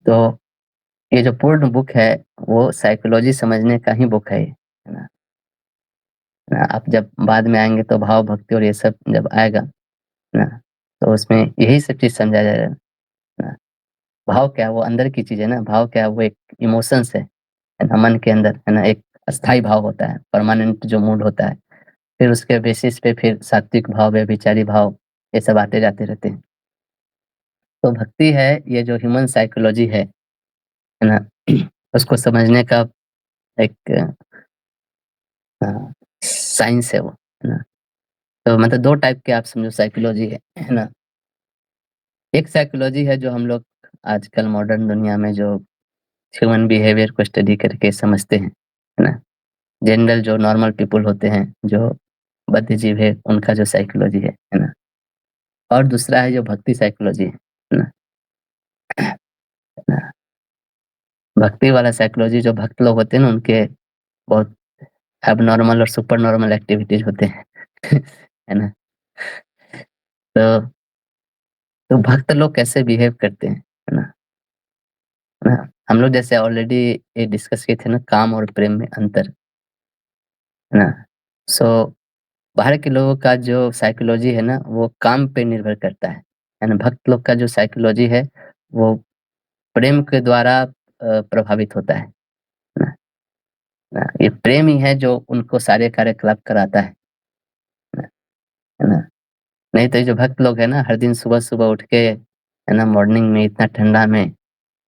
तो ये जो पूर्ण बुक है, वो साइकोलॉजी समझने का ही बुक है ये, है ना? आप जब बाद में आएँगे तो भाव, भक्ति और ये सब जब आएगा, है ना? तो उसमें यही सब चीज़ समझाया जाएगा, है ना? भाव क्या है? वो अंदर की चीज़ है ना, भाव क्या है? वो एक इमोशंस है ना? मन के अंदर, है ना? एक अस्थायी भाव होता है, परमानेंट जो मूड होता है। फिर उसके बेसिस पे फिर सात्विक भाव, व्यभिचारी भाव, ये सब आते जाते रहते हैं। तो भक्ति है, ये जो ह्यूमन साइकोलॉजी है ना? उसको समझने का एक साइंस है वो, है ना? तो मतलब 2 टाइप के आप समझो साइकोलॉजी है ना? एक साइकोलॉजी है जो हम लोग आजकल मॉडर्न दुनिया में जो ह्यूमन बिहेवियर को स्टडी करके समझते हैं, है ना? जनरल जो नॉर्मल पीपल होते हैं, जो बुद्धिजीव है, उनका जो साइकोलॉजी है ना? और दूसरा है जो भक्ति साइकोलॉजी है ना? है ना? भक्ति वाला साइकोलॉजी जो भक्त लोग होते हैं ना, उनके बहुत एबनॉर्मल और सुपर नॉर्मल एक्टिविटीज़ होते हैं। है ना? तो तो भक्त लोग कैसे बिहेव करते हैं, है ना? है ना? हम लोग जैसे ऑलरेडी ये डिस्कस किए थे ना काम और प्रेम में अंतर, है ना? सो बाहर के लोगों का जो साइकोलॉजी है ना, वो काम पे निर्भर करता है ना? भक्त लोग का जो साइकोलॉजी है, वो प्रेम के द्वारा प्रभावित होता है ना? ये प्रेम ही है जो उनको सारे कार्यकलाप कराता ना? है ना? नहीं तो ये जो भक्त लोग हैं ना, हर दिन सुबह-सुबह उठ के, है ना, मॉर्निंग में इतना ठंडा में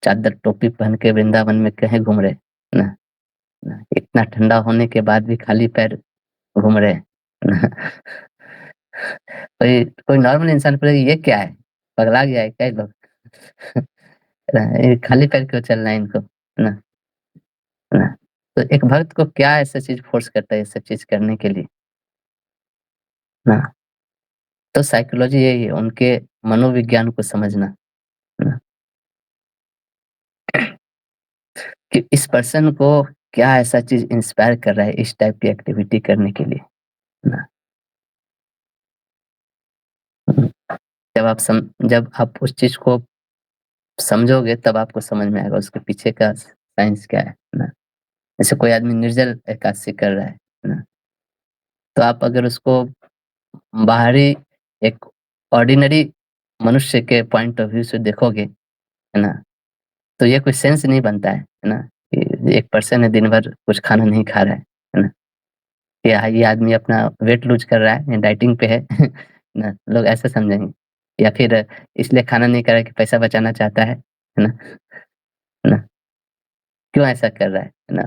चादर टोपी पहन के वृंदावन में कहीं घूम रहे, है ना? ना, इतना ठंडा होने के बाद भी खाली पैर घूम रहे, है ना? कोई कोई नॉर्मल इंसान बोलेगा ये क्या है? पगला गया है क्या ये लोग? है ना? ये खाली पैर क्यों चलना है इनको? है ना? है ना? तो एक भक्त को क्या ऐसा चीज़ फ़ोर्स करता है ये सब चीज़ करने के लिए? ना, तो साइकोलॉजी यही है, उनके मनोविज्ञान को समझना, है ना? कि इस पर्सन को क्या ऐसा चीज़ इंस्पायर कर रहा है इस टाइप की एक्टिविटी करने के लिए, है ना? हुँ, जब आप उस चीज़ को समझोगे तब आपको समझ में आएगा उसके पीछे का साइंस क्या है ना? जैसे कोई आदमी निर्जल एकादशी कर रहा है ना? तो आप अगर उसको बाहरी एक ऑर्डिनरी मनुष्य के पॉइंट ऑफ व्यू से देखोगे, है ना, तो ये कोई सेंस नहीं बनता है ना? कि एक पर्सन है दिन भर कुछ खाना नहीं खा रहा है ना? या ये आदमी अपना वेट लूज़ कर रहा है, डाइटिंग पे है ना? लोग ऐसा समझेंगे। या फिर इसलिए खाना नहीं खा रहा है कि पैसा बचाना चाहता है ना? है ना? क्यों ऐसा कर रहा है ना?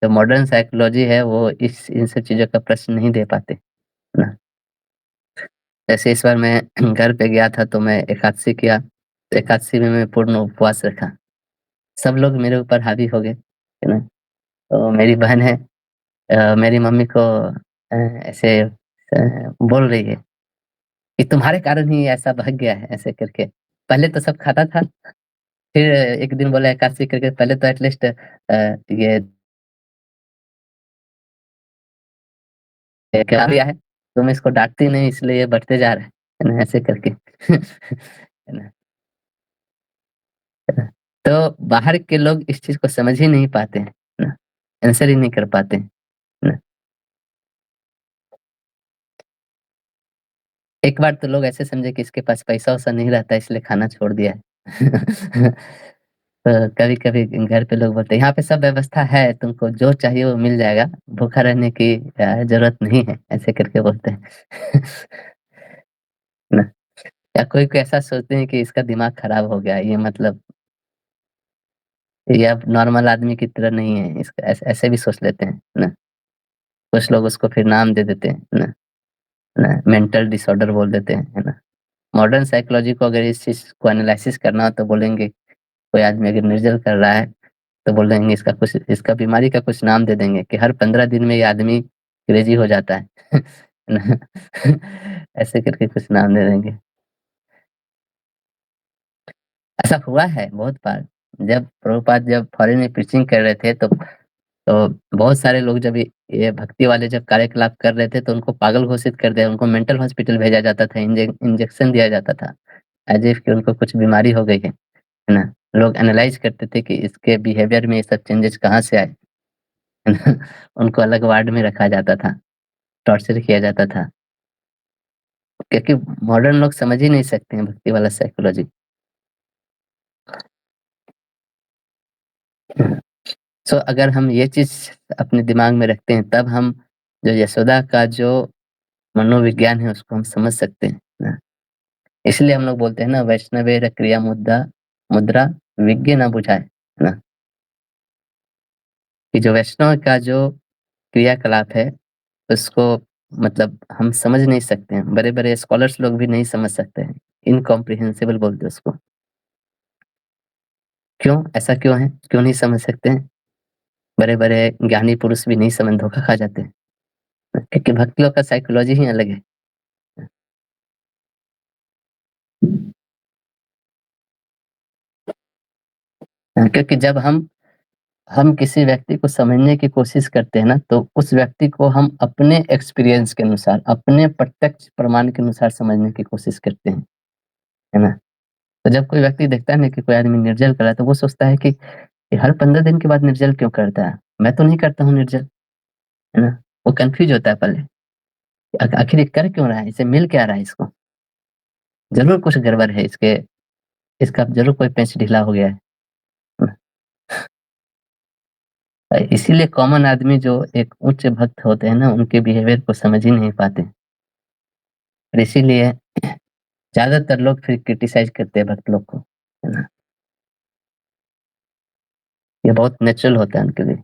जो मॉडर्न साइकोलॉजी है वो इस इन सब चीज़ों का प्रश्न नहीं दे पाते, है ना? जैसे इस बार मैं घर पे गया था तो मैं एकादशी किया, तो एकादशी में मैं पूर्ण उपवास रखा। सब लोग मेरे ऊपर हावी हो गए, है ना? तो मेरी बहन है मेरी मम्मी को ऐसे बोल रही है कि तुम्हारे कारण ही ऐसा भाग गया है, ऐसे करके। पहले तो सब खाता था, फिर एक दिन बोला एकादशी करके पहले तो एटलीस्ट ये क्या दिया है, तुम इसको डाँटती नहीं इसलिए ये बढ़ते जा रहा है ना? ऐसे करके। है ना? तो बाहर के लोग इस चीज़ को समझ ही नहीं पाते हैं, है ना? आंसर ही नहीं कर पाते हैं, है ना? एक बार तो लोग ऐसे समझे कि इसके पास पैसा-वैसा नहीं रहता है इसलिए खाना छोड़ दिया है। तो कभी-कभी घर पे लोग बोलते हैं, "यहाँ पे सब व्यवस्था है, तुमको जो चाहिए वो मिल जाएगा, भूखा रहने की ज़रूरत नहीं है।" ऐसे करके बोलते हैं। ना? या कोई-कोई ऐसा सोचते हैं कि इसका दिमाग खराब हो गया है, ये मतलब ये अब नॉर्मल आदमी की तरह नहीं है, इसका ऐसे भी सोच लेते हैं, ना? कुछ लोग उसको फिर नाम दे देते हैं, है ना? मेंटल डिसऑर्डर बोल देते हैं, है ना? मॉडर्न साइकोलॉजी को अगर इस चीज़ को एनालिसिस करना हो तो बोलेंगे कोई आदमी अगर निर्जल कर रहा है, तो बोलेंगे इसका बीमारी का कुछ नाम दे देंगे कि हर 15 दिन में ये आदमी क्रेज़ी हो जाता है। है ना? ऐसे करके कुछ नाम दे देंगे। ऐसा हुआ है बहुत बार। जब प्रभुपाद जब फॉरेन में प्रीचिंग कर रहे थे तो बहुत सारे लोग जब ये भक्ति वाले जब कार्यकलाप कर रहे थे तो उनको पागल घोषित कर दिया, उनको मेंटल हॉस्पिटल भेजा जाता था, इंजेक्शन दिया जाता था, एज़ इफ कि उनको कुछ बीमारी हो गई है ना? लोग एनालाइज़ करते थे कि इसके बिहेवियर में ये सब चेंजेज़ कहाँ से आए, है ना? उनको अलग वार्ड में रखा जाता था, टॉर्चर किया जाता था, क्योंकि मॉडर्न लोग समझ ही नहीं सकते हैं भक्ति वाला साइकोलॉजी। सो अगर हम ये चीज़ अपने दिमाग में रखते हैं तब हम जो यशोदा का जो मनोविज्ञान है उसको हम समझ सकते हैं ना। इसलिए हम लोग बोलते हैं ना वैष्णवेर क्रिया मुद्रा मुद्रा विज्ञ न बुझाए, है ना? कि जो वैष्णव का जो क्रियाकलाप है उसको मतलब हम समझ नहीं सकते हैं। बड़े-बड़े स्कॉलर्स लोग भी नहीं समझ सकते हैं। इनकॉम्प्रिहेंसिबल बोलते हैं उसको। क्यों? ऐसा क्यों है? क्यों नहीं समझ सकते हैं? बड़े-बड़े ज्ञानी पुरुष भी नहीं समझ धोखा खा जाते हैं। क्योंकि भक्त लोग का साइकोलॉजी ही अलग है। क्योंकि जब हम किसी व्यक्ति को समझने की कोशिश करते हैं ना, तो उस व्यक्ति को हम अपने एक्सपीरियंस के अनुसार, अपने प्रत्यक्ष प्रमाण के अनुसार समझने की कोशिश करते हैं, है ना? तो जब कोई व्यक्ति देखता है ना कि कोई आदमी निर्जल कर रहा है, तो वो सोचता है कि ये हर 15 दिन के बाद निर्जल क्यों करता है? मैं तो नहीं करता हूँ निर्जल, है ना? वो कन्फ्यूज़ होता है पहले, आखिर ये कर क्यों रहा है? इसे मिल क्या रहा है इसको? ज़रूर कुछ गड़बड़ है इसका ज़रूर कोई पेंच ढीला हो गया है। इसीलिए कॉमन आदमी जो एक उच्च भक्त होते हैं ना, उनके बिहेवियर को समझ ही नहीं पाते। और इसीलिए ज़्यादातर लोग फिर क्रिटिसाइज़ करते हैं भक्त लोग को, है ना? ये बहुत नेचुरल होता है उनके लिए।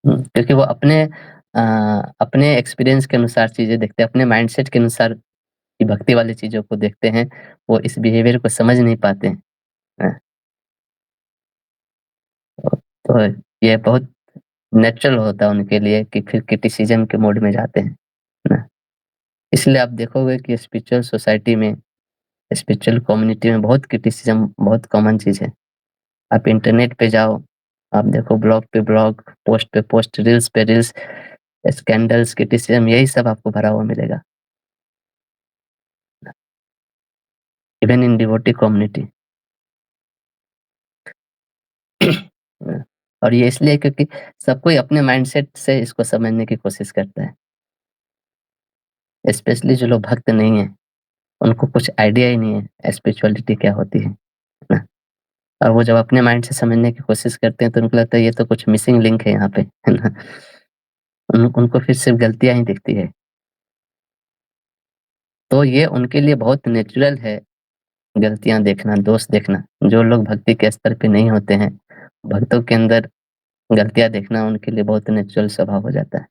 क्योंकि वो अपने एक्सपीरियंस के अनुसार चीज़ें देखते हैं, अपने माइंडसेट के अनुसार ये भक्ति वाली चीज़ों को देखते हैं, वो इस बिहेवियर को समझ नहीं पाते हैं। हाँ, तो ये बहुत नेचुरल होता है उनके लिए कि फिर क्रिटिसिज़्म के मोड में जाते हैं, है ना? इसलिए आप देखोगे कि स्पिरिचुअल सोसाइटी में, स्पिरिचुअल कम्युनिटी में बहुत क्रिटिसिज़्म बहुत कॉमन चीज़ है। आप इंटरनेट पे जाओ, आप देखो ब्लॉग पे ब्लॉग, पोस्ट पे पोस्ट, रील्स पे रील्स, स्कैंडल्स, क्रिटिसिज़्म यही सब आपको भरा हुआ मिलेगा, इवन इन डिवोटी कम्युनिटी। और ये इसलिए क्योंकि सब कोई अपने माइंडसेट से इसको समझने की कोशिश करता है। स्पेशली जो लोग भक्त नहीं है, उनको कुछ आइडिया ही नहीं है स्पिरिचुअलिटी क्या होती है ना? और वो जब अपने माइंड से समझने की कोशिश करते हैं तो उनको लगता है ये तो कुछ मिसिंग लिंक है यहाँ पे, है ना? उनको फिर सिर्फ गलतियाँ ही दिखती है। तो ये उनके लिए बहुत नेचुरल है गलतियाँ देखना, दोष देखना। जो लोग भक्ति के स्तर पे नहीं होते हैं, भक्तों के अंदर गलतियाँ देखना उनके लिए बहुत नेचुरल स्वभाव हो जाता है।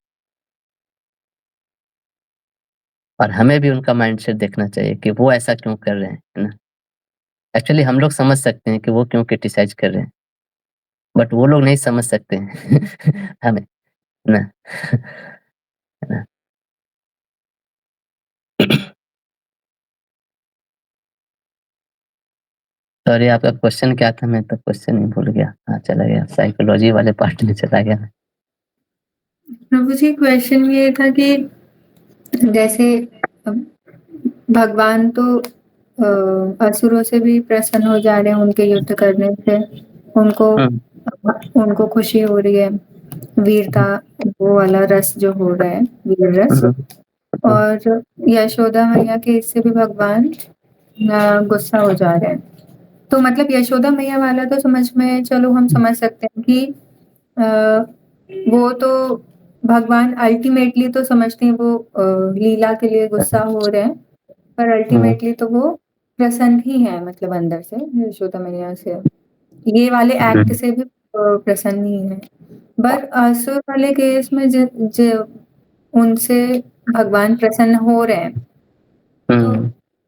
और हमें भी उनका माइंडसेट देखना चाहिए कि वो ऐसा क्यों कर रहे हैं, है ना? एक्चुअली हम लोग समझ सकते हैं कि वो क्यों क्रिटिसाइज़ कर रहे हैं, बट वो लोग नहीं समझ सकते हैं हमें, है ना? है ना? सॉरी आपका क्वेश्चन क्या था? मैं तो क्वेश्चन ही भूल गया। हाँ, चला गया साइकोलॉजी वाले पार्ट में चला गया मैं। प्रभु जी क्वेश्चन ये था कि जैसे भगवान तो असुरों से भी प्रसन्न हो जा रहे हैं उनके युद्ध करने से, उनको खुशी हो रही है, वीरता वो वाला रस जो हो रहा है, वीर रस। और यशोदा मैया के इससे भी भगवान गुस्सा हो जा रहे हैं। तो मतलब यशोदा मैया वाला तो समझ में, चलो हम समझ सकते हैं कि वो तो भगवान अल्टीमेटली तो समझते हैं वो लीला के लिए गुस्सा हो रहे हैं, पर अल्टीमेटली तो वो प्रसन्न ही है, मतलब अंदर से यशोदा मैया से ये वाले एक्ट से भी प्रसन्न ही है। पर असुर वाले केस में उनसे भगवान प्रसन्न हो रहे हैं,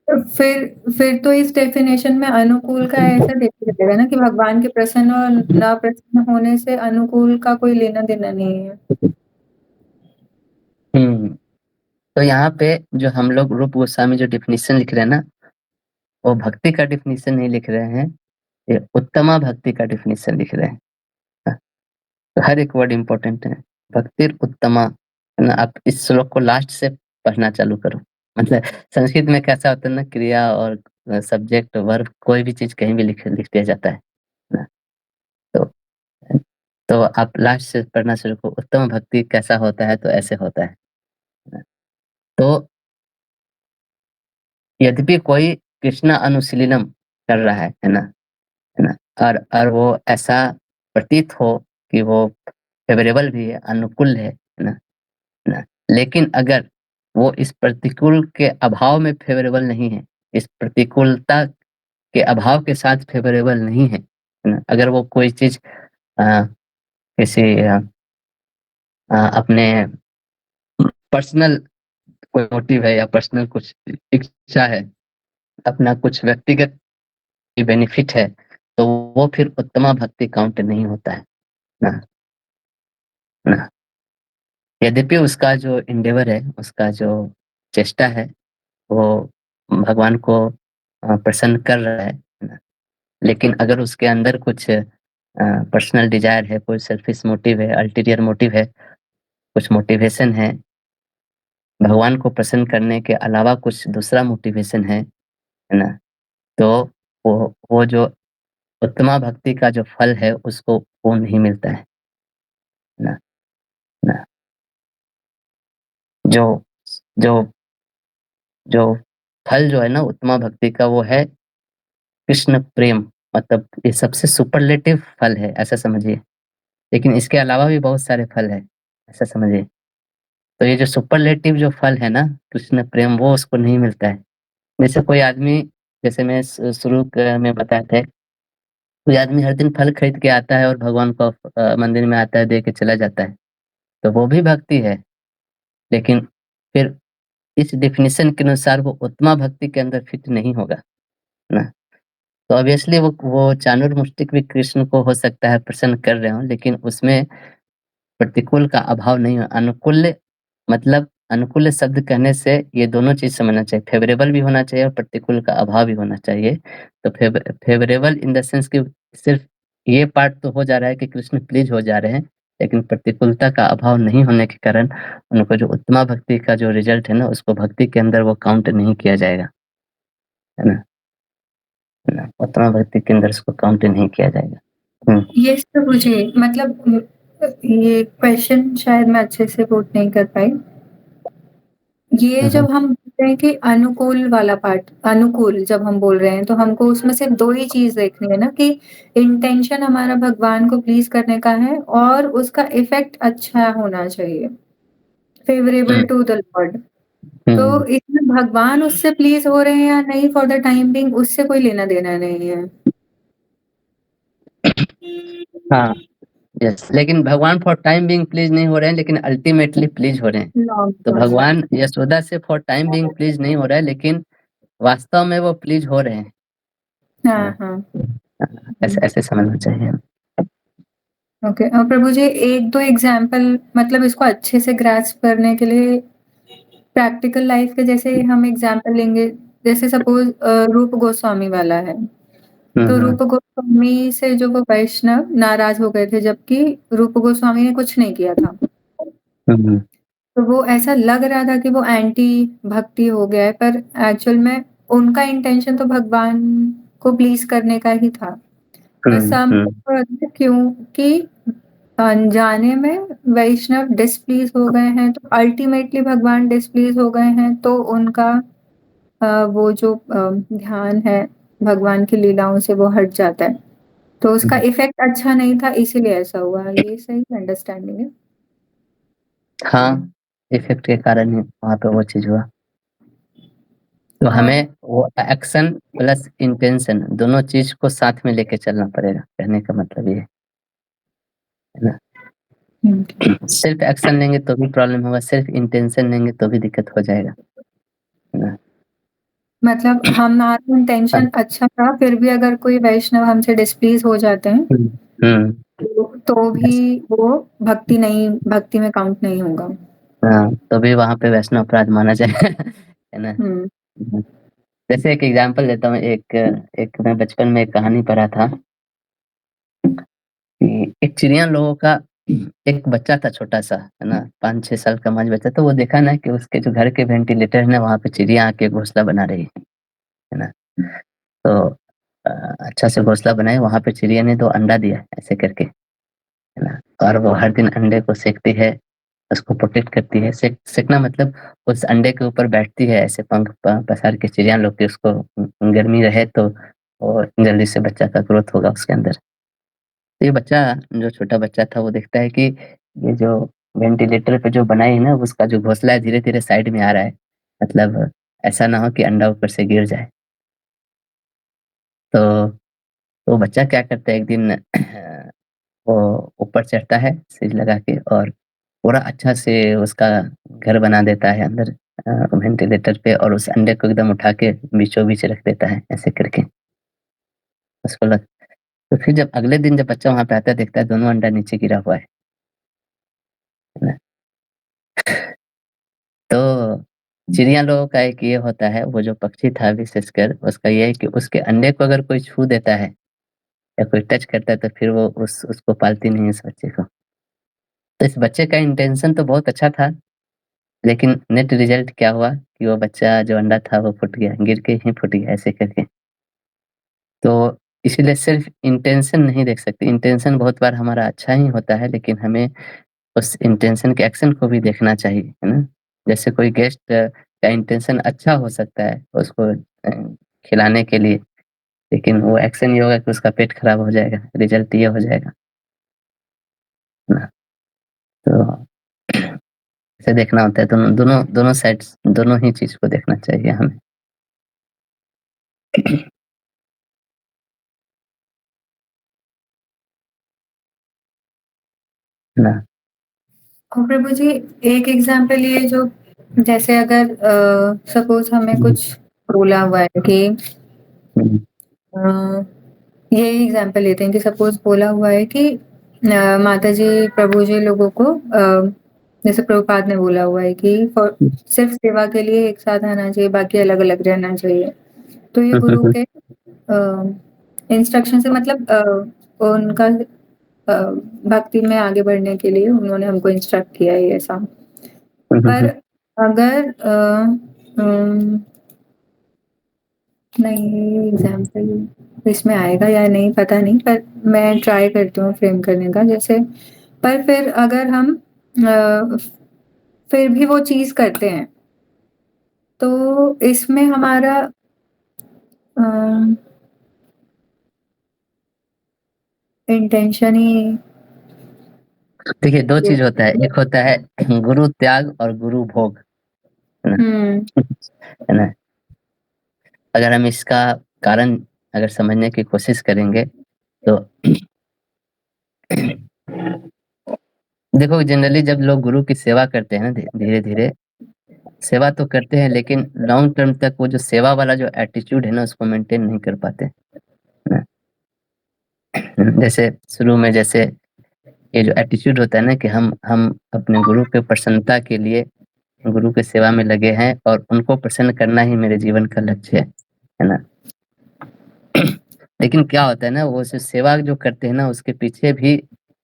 तो फिर तो इस डेफिनेशन में अनुकूल का ऐसा देखा जाएगा ना कि भगवान के प्रसन्न और ना प्रसन्न होने से अनुकूल का कोई लेना देना नहीं है। तो यहाँ पे जो हम लोग रूप गोस्वामी जो डिफिनीशन लिख रहे हैं ना, वो भक्ति का डिफिनीशन नहीं लिख रहे हैं, ये उत्तमा भक्ति का डिफिनीशन लिख रहे हैं। तो हर एक वर्ड इम्पोर्टेंट है। भक्ति उत्तमा, है ना? आप इस श्लोक को लास्ट से पढ़ना चालू करो। मतलब संस्कृत में कैसा होता है ना, क्रिया और सब्जेक्ट वर्ब कोई भी चीज कहीं भी लिख दिया जाता है ना? तो आप लास्ट से पढ़ना शुरू करो, उत्तम भक्ति कैसा होता है, तो ऐसे होता है ना? तो यद्यपि कोई कृष्ण अनुशीलनम कर रहा है ना? है ना? और वो ऐसा प्रतीत हो कि वो फेवरेबल भी है, अनुकूल है ना? है ना? लेकिन अगर वो इस प्रतिकूल के अभाव में फेवरेबल नहीं है, इस प्रतिकूलता के अभाव के साथ फेवरेबल नहीं है ना? अगर वो कोई चीज किसी अपने पर्सनल कोई मोटिव है या पर्सनल कुछ इच्छा है, अपना कुछ व्यक्तिगत बेनिफिट है, तो वो फिर उत्तमा भक्ति काउंट नहीं होता है ना? ना? यद्यपि उसका जो इंडेवर है, उसका जो चेष्टा है, वो भगवान को प्रसन्न कर रहा है ना? लेकिन अगर उसके अंदर कुछ पर्सनल डिजायर है, कोई सेल्फिश मोटिव है, अल्टीरियर मोटिव है, कुछ मोटिवेशन है, भगवान को प्रसन्न करने के अलावा कुछ दूसरा मोटिवेशन है ना? तो वो जो उत्तमा भक्ति का जो फल है, उसको वो नहीं मिलता है ना? ना? जो जो जो फल जो है ना उत्तमा भक्ति का, वो है कृष्ण प्रेम। मतलब ये सबसे सुपरलेटिव फल है, ऐसा समझिए। लेकिन इसके अलावा भी बहुत सारे फल है, ऐसा समझिए। तो ये जो सुपरलेटिव जो फल है ना, कृष्ण प्रेम, वो उसको नहीं मिलता है। जैसे कोई आदमी, जैसे मैं शुरू में बताया था, कोई आदमी हर दिन फल खरीद के आता है और भगवान को मंदिर में आता है, दे के चला जाता है, तो वो भी भक्ति है। लेकिन फिर इस डेफिनेशन के अनुसार वो उत्तमा भक्ति के अंदर फिट नहीं होगा ना? तो ऑब्वियसली वो चाणूर मुष्टिक भी कृष्ण को हो सकता है प्रसन्न कर रहे हो, लेकिन उसमें प्रतिकूल का अभाव नहीं है। अनुकूल मतलब अनुकूल शब्द कहने से ये दोनों चीज समझना चाहिए, फेवरेबल भी होना चाहिए और प्रतिकूल का अभाव भी होना चाहिए। तो फेवरेबल इन द सेंस कि सिर्फ ये पार्ट तो हो जा रहा है कि कृष्ण प्लीज हो जा रहे हैं, लेकिन प्रतिकूलता का अभाव नहीं होने के कारण उनको जो उत्तमा भक्ति का जो रिजल्ट है ना, उसको भक्ति के अंदर वो काउंट नहीं किया जाएगा, है ना? है ना? उत्तमा भक्ति के अंदर उसको काउंट नहीं किया जाएगा। यस तो मुझे मतलब ये क्वेश्चन शायद मैं अच्छे से वोट नहीं कर पाई। ये जब हम बोलते हैं कि अनुकूल वाला पार्ट, अनुकूल जब हम बोल रहे हैं, तो हमको उसमें सिर्फ 2 ही चीज़ देखनी है ना कि इंटेंशन हमारा भगवान को प्लीज़ करने का है और उसका इफ़ेक्ट अच्छा होना चाहिए, फ़ेवरेबल टू द लॉर्ड। तो इसमें भगवान उससे प्लीज़ हो रहे हैं या नहीं फॉर द टाइम बीइंग उससे कोई लेना-देना नहीं है। हाँ, यस, लेकिन भगवान फॉर टाइम बीइंग प्लीज़ नहीं हो रहे हैं, लेकिन अल्टीमेटली प्लीज़ हो रहे हैं। लॉन्ग तो टर्म। भगवान यशोदा से फॉर टाइम बीइंग प्लीज़ नहीं हो रहा है, लेकिन वास्तव में वो प्लीज़ हो रहे हैं। हाँ, हाँ। ऐसे ऐसे समझना चाहिए। ओके, और प्रभु जी 1-2 एग्ज़ाम्पल मतलब इसको अच्छे से ग्रास्प करने के लिए प्रैक्टिकल लाइफ़ के जैसे हम एग्ज़ाम्पल लेंगे, जैसे सपोज़ रूप गोस्वामी वाला है। तो रूप गोस्वामी से जो वो वैष्णव नाराज़ हो गए थे, जबकि रूप गोस्वामी ने कुछ नहीं किया था। तो वो ऐसा लग रहा था कि वो एंटी भक्ति हो गया है, पर एक्चुअल में उनका इंटेंशन तो भगवान को प्लीज़ करने का ही था। बस हमको लगता है क्योंकि अनजाने में वैष्णव डिसप्लीज़ हो गए हैं, तो अल्टीमेटली भगवान डिसप्लीज़ हो गए हैं, तो उनका वो जो ध्यान है भगवान की लीलाओं से वो हट जाता है। तो उसका इफ़ेक्ट अच्छा नहीं था इसीलिए ऐसा हुआ। ये सही अंडरस्टैंडिंग है? हाँ, इफ़ेक्ट के कारण ही वहाँ पे वो चीज़ हुआ। तो और हमें वो एक्शन प्लस इंटेंशन दोनों चीज़ को साथ में लेके चलना पड़ेगा, कहने का मतलब ये है ना? सिर्फ एक्शन लेंगे तो भी प्रॉब्लम होगा, सिर्फ इंटेंशन लेंगे तो भी दिक्कत हो जाएगा, है ना? मतलब हमारा इंटेंशन अच्छा था, फिर भी अगर कोई वैष्णव हमसे डिसप्लीज़ हो जाते हैं, हुँ, तो भी वो भक्ति में काउंट नहीं होगा। हाँ, तो भी वहाँ पे वैष्णव अपराध माना जाएगा, है ना? हुँ। जैसे एक एग्ज़ाम्पल देता हूँ, एक एक मैं बचपन में एक कहानी पढ़ा था कि एक चिड़िया लोगों का एक बच्चा था छोटा-सा, है ना? 5-6 साल का माँझ बच्चा, तो वो देखा ना कि उसके जो घर के वेंटिलेटर है ना, वहाँ पे चिड़िया आके घोंसला बना रही है ना? तो अ, अच्छा से घोंसला बनाए, वहाँ पे चिड़िया ने 2 अंडा दिया ऐसे करके, है ना? और वो हर दिन अंडे को सेकती है, उसको प्रोटेक्ट करती है। सेकना मतलब उस अंडे के ऊपर बैठती है, ऐसे पंख प पसार के चिड़िया लोग कि उसको गर्मी रहे तो वो जल्दी से बच्चा का ग्रोथ होगा उसके अंदर। तो ये बच्चा जो छोटा बच्चा था वो देखता है कि ये जो वेंटिलेटर पे जो बनाई है ना, उसका जो घोंसला है धीरे-धीरे साइड में आ रहा है। मतलब ऐसा ना हो कि अंडा ऊपर से गिर जाए। तो वो बच्चा क्या करता है, एक दिन वो ऊपर चढ़ता है सीढ़ी लगा के और पूरा अच्छा से उसका घर बना देता है अंदर वेंटिलेटर पे, और उस अंडे को एकदम उठा के बीचों-बीच रख देता है ऐसे करके। उसको लग तो फिर जब अगले दिन जब बच्चा वहाँ पे आता है, देखता है दोनों अंडा नीचे गिरा हुआ है ना? तो चिड़िया लोगों का एक ये होता है, वो जो पक्षी था विशेषकर उसका ये है कि उसके अंडे को अगर कोई छू देता है या कोई टच करता है तो फिर वो उसको पालती नहीं है उस बच्चे को। तो इस बच्चे का इंटेंशन तो बहुत अच्छा था, लेकिन नेट रिज़ल्ट क्या हुआ कि वो बच्चा जो अंडा था वो फूट गया, गिर के ही फूट गया ऐसे करके। तो इसीलिए सिर्फ़ इंटेंशन नहीं देख सकते, इंटेंशन बहुत बार हमारा अच्छा ही होता है, लेकिन हमें उस इंटेंशन के एक्शन को भी देखना चाहिए, है ना? जैसे कोई गेस्ट का इंटेंशन अच्छा हो सकता है उसको खिलाने के लिए, लेकिन वो एक्शन ये होगा कि उसका पेट खराब हो जाएगा, रिज़ल्ट ये हो जाएगा, है ना? तो ऐसे देखना होता है, दोनों दोनों दोनों साइड्स दोनों ही चीज़ को देखना चाहिए हमें। है ना? और प्रभु जी एक एग्ज़ाम्पल ये जो जैसे अगर सपोज़ हमें कुछ बोला हुआ है कि हुँ, अ, ये एग्ज़ाम्पल लेते हैं कि सपोज़ बोला हुआ है कि माताजी प्रभु जी लोगों को जैसे प्रभुपाद ने बोला हुआ है कि फॉर हुँ, सिर्फ़ सेवा के लिए एक साथ आना चाहिए, बाकी अलग-अलग रहना चाहिए। तो ये हुँ, हुँ, गुरु हुँ, के इंस्ट्रक्शन से मतलब उनका भक्ति में आगे बढ़ने के लिए उन्होंने हमको इंस्ट्रक्ट किया है ऐसा। हुँ, हुँ, पर हुँ, अगर उम, नहीं ये एग्ज़ाम्पल इसमें आएगा या नहीं पता नहीं, पर मैं ट्राई करती हूँ फ्रेम करने का जैसे पर फिर अगर हम फिर भी वो चीज़ करते हैं तो इसमें हमारा इंटेंशन ही देखिए 2 चीज़ होता है, एक होता है गुरु त्याग और गुरु भोग, है ना? है ना? अगर हम इसका कारण अगर समझने की कोशिश करेंगे तो देखो जनरली जब लोग गुरु की सेवा करते हैं ना धीरे-धीरे, सेवा तो करते हैं लेकिन लॉन्ग टर्म तक वो जो सेवा वाला जो एटीट्यूड है ना उसको मेंटेन नहीं कर पाते, है ना? जैसे शुरू में जैसे ये जो एटीट्यूड होता है ना कि हम अपने गुरु के प्रसन्नता के लिए गुरु की सेवा में लगे हैं और उनको प्रसन्न करना ही मेरे जीवन का लक्ष्य है ना? लेकिन क्या होता है ना वो जो सेवा जो करते हैं ना उसके पीछे भी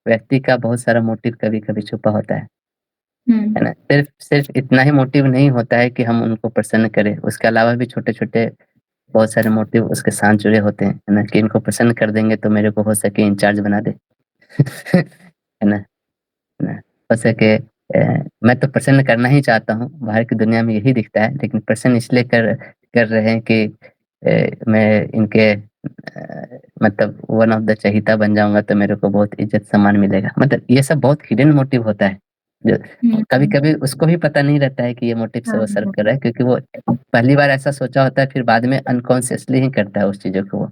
व्यक्ति का बहुत सारा मोटिव कभी-कभी छुपा होता है ना? सिर्फ सिर्फ इतना ही मोटिव नहीं होता है कि हम उनको प्रसन्न करें, उसके अलावा भी छोटे-छोटे बहुत सारे मोटिव उसके साथ जुड़े होते हैं, है ना? कि इनको प्रसन्न कर देंगे तो मेरे को हो सके इंचार्ज बना दे। है ना? है ना? हो सके मैं तो प्रसन्न करना ही चाहता हूँ, बाहर की दुनिया में यही दिखता है, लेकिन प्रसन्न इसलिए कर कर रहे हैं कि मैं इनके मतलब वन ऑफ द चहीता बन जाऊँगा तो मेरे को बहुत इज़्ज़त-सम्मान मिलेगा। मतलब ये सब बहुत हिडन मोटिव होता है, जो कभी-कभी उसको भी पता नहीं रहता है कि ये मोटिव से वो सर्व कर रहा है क्योंकि वो पहली बार ऐसा सोचा होता है, फिर बाद में अनकॉन्शियसली ही करता है उस चीज़ों को वो।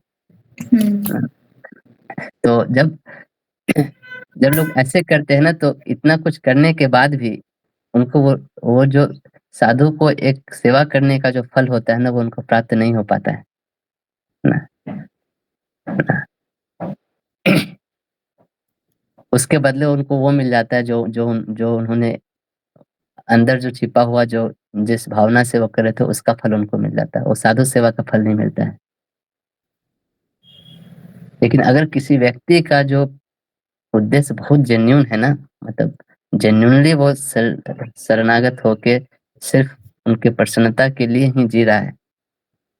तो जब जब लोग ऐसे करते हैं ना तो इतना कुछ करने के बाद भी उनको वो जो साधु को एक सेवा करने का जो फल होता है ना वो उनको प्राप्त नहीं हो पाता है ना। उसके बदले उनको वो मिल जाता है जो उन्होंने अंदर जो छिपा हुआ जो जिस भावना से वो कर रहे थे उसका फल उनको मिल जाता है, वो साधु सेवा का फल नहीं मिलता है। लेकिन अगर किसी व्यक्ति का जो उद्देश्य बहुत जेन्युइन है ना, मतलब जेन्युइनली वो शरणागत होके सिर्फ उनकी प्रसन्नता के लिए ही जी रहा है,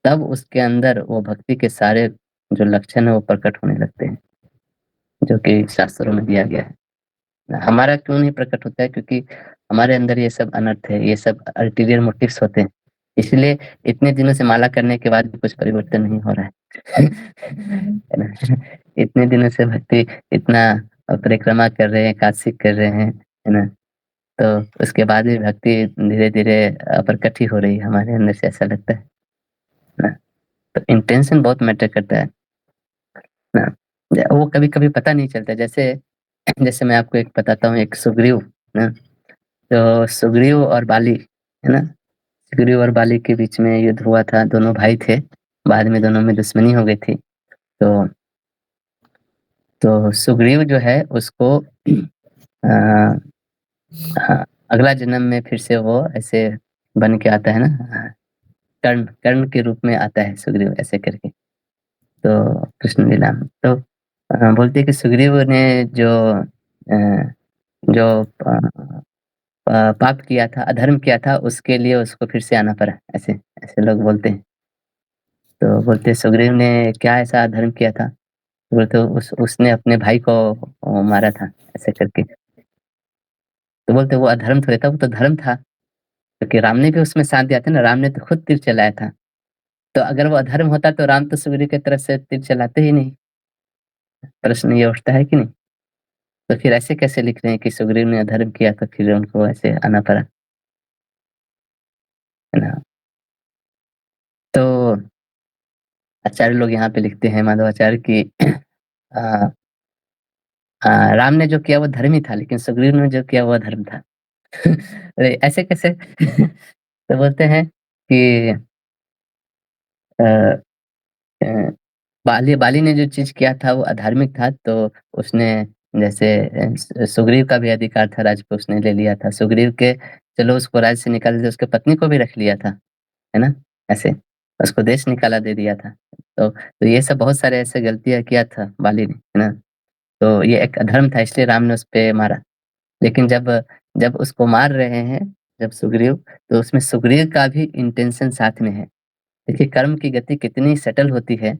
तब उसके अंदर वो भक्ति के सारे जो लक्षण है वो प्रकट होने लगते हैं, जो कि शास्त्रों में दिया गया है। हमारा क्यों नहीं प्रकट होता है क्योंकि हमारे अंदर ये सब अनर्थ है, ये सब अल्टीरियर मोटिव्स होते हैं। इसलिए इतने दिनों से माला करने के बाद भी कुछ परिवर्तन नहीं हो रहा है। है ना? इतने दिनों से भक्ति इतना परिक्रमा कर रहे हैं, काशी कर रहे हैं, है ना? तो उसके बाद भी भक्ति धीरे-धीरे प्रकट ही हो रही है हमारे अंदर से ऐसा लगता है ना? तो इंटेंशन बहुत मैटर करता है ना? वो कभी-कभी पता नहीं चलता जैसे जैसे मैं आपको एक बताता हूँ एक सुग्रीव ना, तो सुग्रीव और बाली, है ना? सुग्रीव और बाली के बीच में युद्ध हुआ था, दोनों भाई थे, बाद में दोनों में दुश्मनी हो गई थी। तो सुग्रीव जो है उसको अ, हाँ, अगला जन्म में फिर से वो ऐसे बन के आता है ना, कर्ण कर्ण के रूप में आता है सुग्रीव ऐसे करके। तो कृष्ण लीला में तो बोलते हैं कि सुग्रीव ने अ, जो पाप किया था, अधर्म किया था, उसके लिए उसको फिर से आना पड़ा, ऐसे ऐसे लोग बोलते हैं। तो बोलते हैं सुग्रीव ने क्या ऐसा अधर्म किया था? बोलते उसने अपने भाई को मारा था, ऐसे करके। तो बोलते वो अधर्म थोड़ी था, वो तो धर्म था, क्योंकि राम ने भी उसमें साथ दिया था ना, राम ने तो खुद तीर चलाया था। तो अगर वो अधर्म होता तो राम तो सुग्रीव की तरफ से तीर चलाते ही नहीं। प्रश्न ये उठता है कि नहीं? तो फिर ऐसे कैसे लिख रहे हैं कि सुग्रीव ने अधर्म किया तो फिर उनको ऐसे आना पड़ा, है ना? तो आचार्य लोग यहाँ पे लिखते हैं माधवाचार्य कि अ राम ने जो किया वो धर्म ही था, लेकिन सुग्रीव ने जो किया वो अधर्म था। अरे ऐसे कैसे? तो बोलते हैं कि अ अ, बाली बाली ने जो चीज़ किया था वो अधार्मिक था, तो उसने जैसे सुग्रीव का भी अधिकार था राज्य पे उसने ले लिया था। सुग्रीव के चलो उसको राज्य से निकाल दिया, उसके पत्नी को भी रख लिया था, है ना? ऐसे, उसको देश निकाला दे दिया था। तो ये सब बहुत सारे ऐसे गलतियाँ किया था बाली ने, है ना? तो ये एक अधर्म था इसलिए राम ने उसपे मारा। लेकिन जब जब उसको मार रहे हैं, जब सुग्रीव, तो उसमें सुग्रीव का भी इंटेंशन साथ में है। देखिए कर्म की गति कितनी सटल होती है।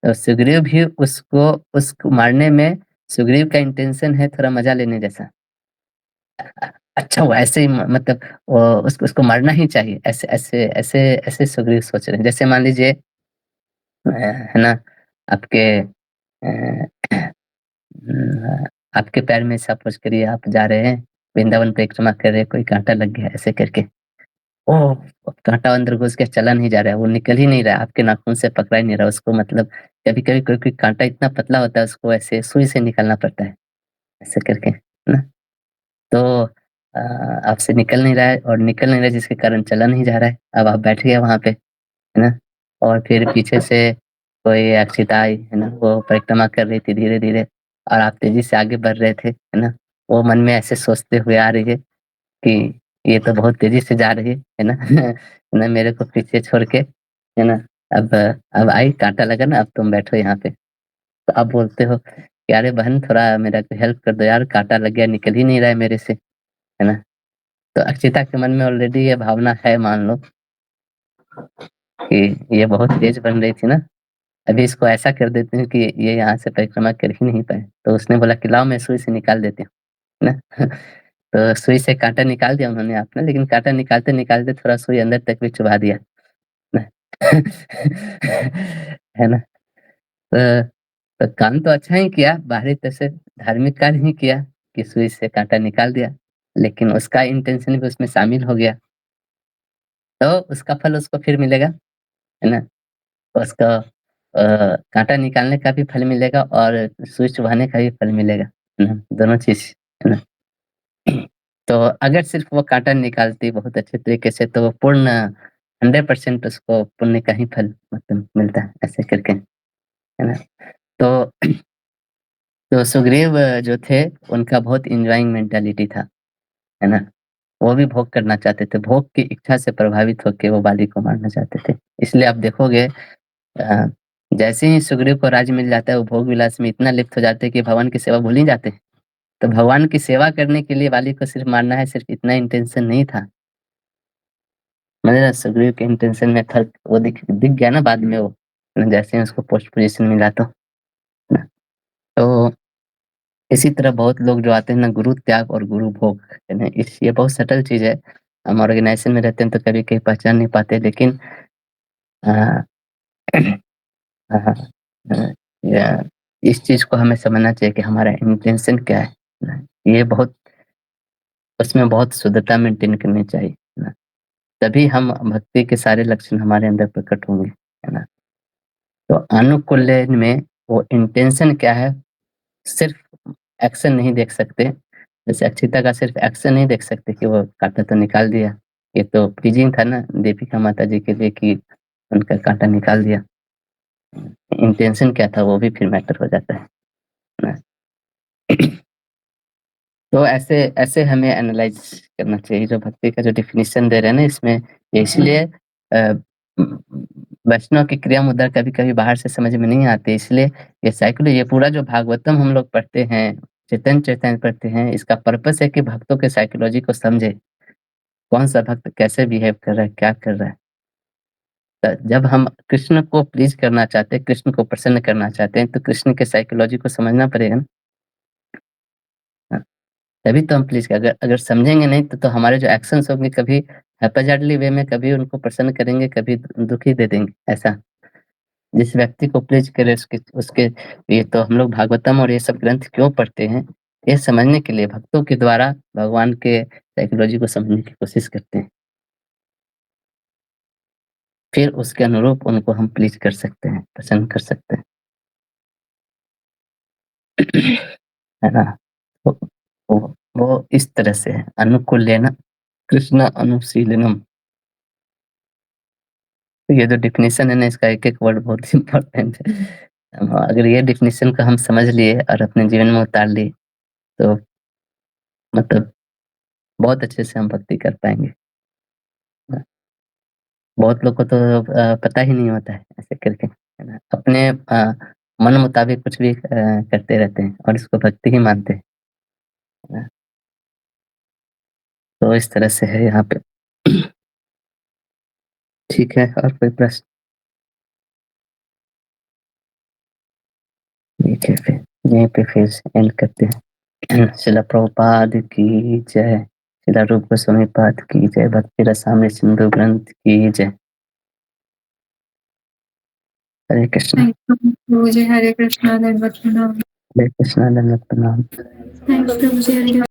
सुग्रीव भी उसको मारने में सुग्रीव का इंटेंशन है थोड़ा मज़ा लेने जैसा। अच्छा वो ऐसे ही मतलब वो उसको मारना ही चाहिए, ऐसे सुग्रीव सोच रहे हैं। जैसे मान लीजिए है ना, आपके आपके पैर में सपोज़ करिए आप जा रहे हैं, वृंदावन परिक्रमा कर रहे हैं, कोई काँटा लग गया ऐसे करके। ओह! काँटा अंदर घुस गया, चला नहीं जा रहा है, वो निकल ही नहीं रहा है, आपके नाखून से पकड़ा ही नहीं रहा उसको मतलब कभी-कभी कोई-कोई काँटा इतना पतला होता है उसको ऐसे सुई से निकालना पड़ता है, ऐसे करके, है ना? तो आपसे निकल नहीं रहा है और निकल नहीं रहा है जिसके कारण चला नहीं जा रहा है। अब आप बैठ गए वहाँ पे, है ना? और फिर पीछे से कोई अक्षिता आई, है ना? वो परिक्रमा कर रही थी धीरे-धीरे और आप तेज़ी से आगे बढ़ रहे थे, है ना? वो मन में ऐसे सोचते हुए आ रही है कि ये तो बहुत तेज़ी से जा रही है ना? है ना? मेरे को पीछे छोड़ के, है ना? अब अब आई काँटा लगा ना, अब तुम बैठो यहाँ पे। तो आप बोलते हो कि अरे बहन थोड़ा मेरा को हेल्प कर दो यार, काँटा लग गया, निकल ही नहीं रहा है मेरे से, है ना? तो अक्षिता के मन में ऑलरेडी ये भावना है मान लो कि ये बहुत तेज़ बन रही थी ना, अभी इसको ऐसा कर देती हूँ कि ये यहाँ से परिक्रमा कर ही नहीं पाए। तो उसने बोला कि लाओ मैं सुई से निकाल देती हूँ, है ना? तो सुई से काँटा निकाल दिया उन्होंने आपने, लेकिन काँटा निकालते-निकालते थोड़ा सुई अंदर तक भी चुभा दिया, ना? है ना? तो काम तो अच्छा ही किया, बाहरी तरफ से धार्मिक कार्य ही किया कि सुई से काँटा निकाल दिया, लेकिन उसका इंटेंशन भी उसमें शामिल हो गया, तो उसका फल उसको फिर मिलेगा, है ना? उसका काँटा निकालने का भी फल मिलेगा और सुई चुभाने का भी फल मिलेगा, है ना? दोनों चीज़, है ना? तो अगर सिर्फ़ वो काँटा निकालती बहुत अच्छे तरीके से तो वो पूर्ण 100% उसको पुण्य का ही फल मतलब मिलता है, ऐसे करके, है ना? तो सुग्रीव जो थे उनका बहुत एन्जॉयिंग मेंटालिटी था, है ना? वो भी भोग करना चाहते थे, भोग की इच्छा से प्रभावित होके वो बाली को मारना चाहते थे। इसलिए आप देखोगे अ, जैसे ही सुग्रीव को राज्य मिल जाता है, वो भोग विलास में इतना लिप्त हो जाते हैं कि भगवान की सेवा भूल ही जाते हैं। तो भगवान की सेवा करने के लिए बाली को सिर्फ़ मारना है, सिर्फ़ इतना इंटेंशन नहीं था। मतलब सुग्रीव के इंटेंशन में फ़र्क वो दिख गया ना बाद में वो, जैसे ही उसको पोस्ट पोज़ीशन मिला तो, ना। तो इसी तरह बहुत लोग जो आते हैं ना गुरु त्याग और गुरु भोग, है ना? ये बहुत सटल चीज़ है। हम ऑर्गेनाइज़ेशन में रहते हैं तो कभी-कभी पहचान नहीं पाते लेकिन अ, हाँ, हाँ, या इस चीज़ को हमें समझना चाहिए कि हमारा इंटेंशन क्या है ना? ये बहुत उसमें बहुत शुद्धता मेंटेन करनी चाहिए, है ना? तभी हम भक्ति के सारे लक्षण हमारे अंदर प्रकट होंगे, है ना? तो अनुकूलन में वो इंटेंशन क्या है, सिर्फ़ एक्शन नहीं देख सकते। जैसे अक्षिता का सिर्फ़ एक्शन नहीं देख सकते कि वो काँटा तो निकाल दिया। ये तो प्लीज़िंग था ना देविका माता जी के लिए कि उनका काँटा निकाल दिया। इंटेंशन क्या था वो भी फिर मैटर हो जाता है ना। तो ऐसे ऐसे हमें एनालाइज़ करना चाहिए जो भक्ति का जो डेफ़िनिशन दे रहे हैं ना इसमें ये इसलिए उम, वैष्णव की क्रिया मुद्रा कभी-कभी बाहर से समझ में नहीं आती इसलिए ये पूरा जो भागवतम हम लोग पढ़ते हैं, चैतन्य चैतन्य पढ़ते हैं, इसका पर्पस है कि भक्तों के साइकोलॉजी को समझे। कौन-सा भक्त कैसे बिहेव कर रहा है, क्या कर रहा है। जब हम कृष्ण को प्लीज़ करना चाहते हैं, कृष्ण को प्रसन्न करना चाहते हैं, तो कृष्ण के साइकोलॉजी को समझना पड़ेगा ना। हाँ, तभी तो हम प्लीज़ अगर अगर समझेंगे नहीं तो हमारे जो एक्शंस होंगे कभी हैप्पीज़ेडली वे में कभी उनको प्रसन्न करेंगे, कभी दुखी दे देंगे, ऐसा। जिस व्यक्ति को प्लीज़ करें उसके उसके ये तो हम लोग भागवतम और ये सब ग्रंथ क्यों पढ़ते हैं? ये समझने के लिए भक्तों के द्वारा भगवान के साइकोलॉजी को समझने की कोशिश करते हैं। फिर उसके अनुरूप उनको हम प्लीज़ कर सकते हैं, प्रसन्न कर सकते हैं। है ना? तो वो वो इस तरह से है, अनुकूल्यन कृष्ण अनुशीलनम। तो ये जो डेफिनिशन है ना इसका एक-एक वर्ड बहुत इम्पोर्टेंट है। अगर ये डेफिनिशन को हम समझ लिए और अपने जीवन में उतार लिए, तो मतलब बहुत अच्छे से हम भक्ति कर पाएँगे। बहुत लोग को तो पता ही नहीं होता है ऐसे करके, है ना? अपने मन मुताबिक कुछ भी करते रहते हैं और इसको भक्ति ही मानते हैं, है ना? तो इस तरह से है यहाँ पे। ठीक है और कोई प्रश्न? ठीक है फिर, यहीं पे फिर एंड करते हैं। शिला प्रभुपाद की जय। श्रील रूप गोस्वामी पाद की जय, भक्ति रसामृत सिंधु ग्रंथ की जय। हरे Krishna. Prabhuji, Hare Krishna, Dandavat Pranam. हरे कृष्णा, दंडवत प्रणाम। Thanks, Prabhuji. Hare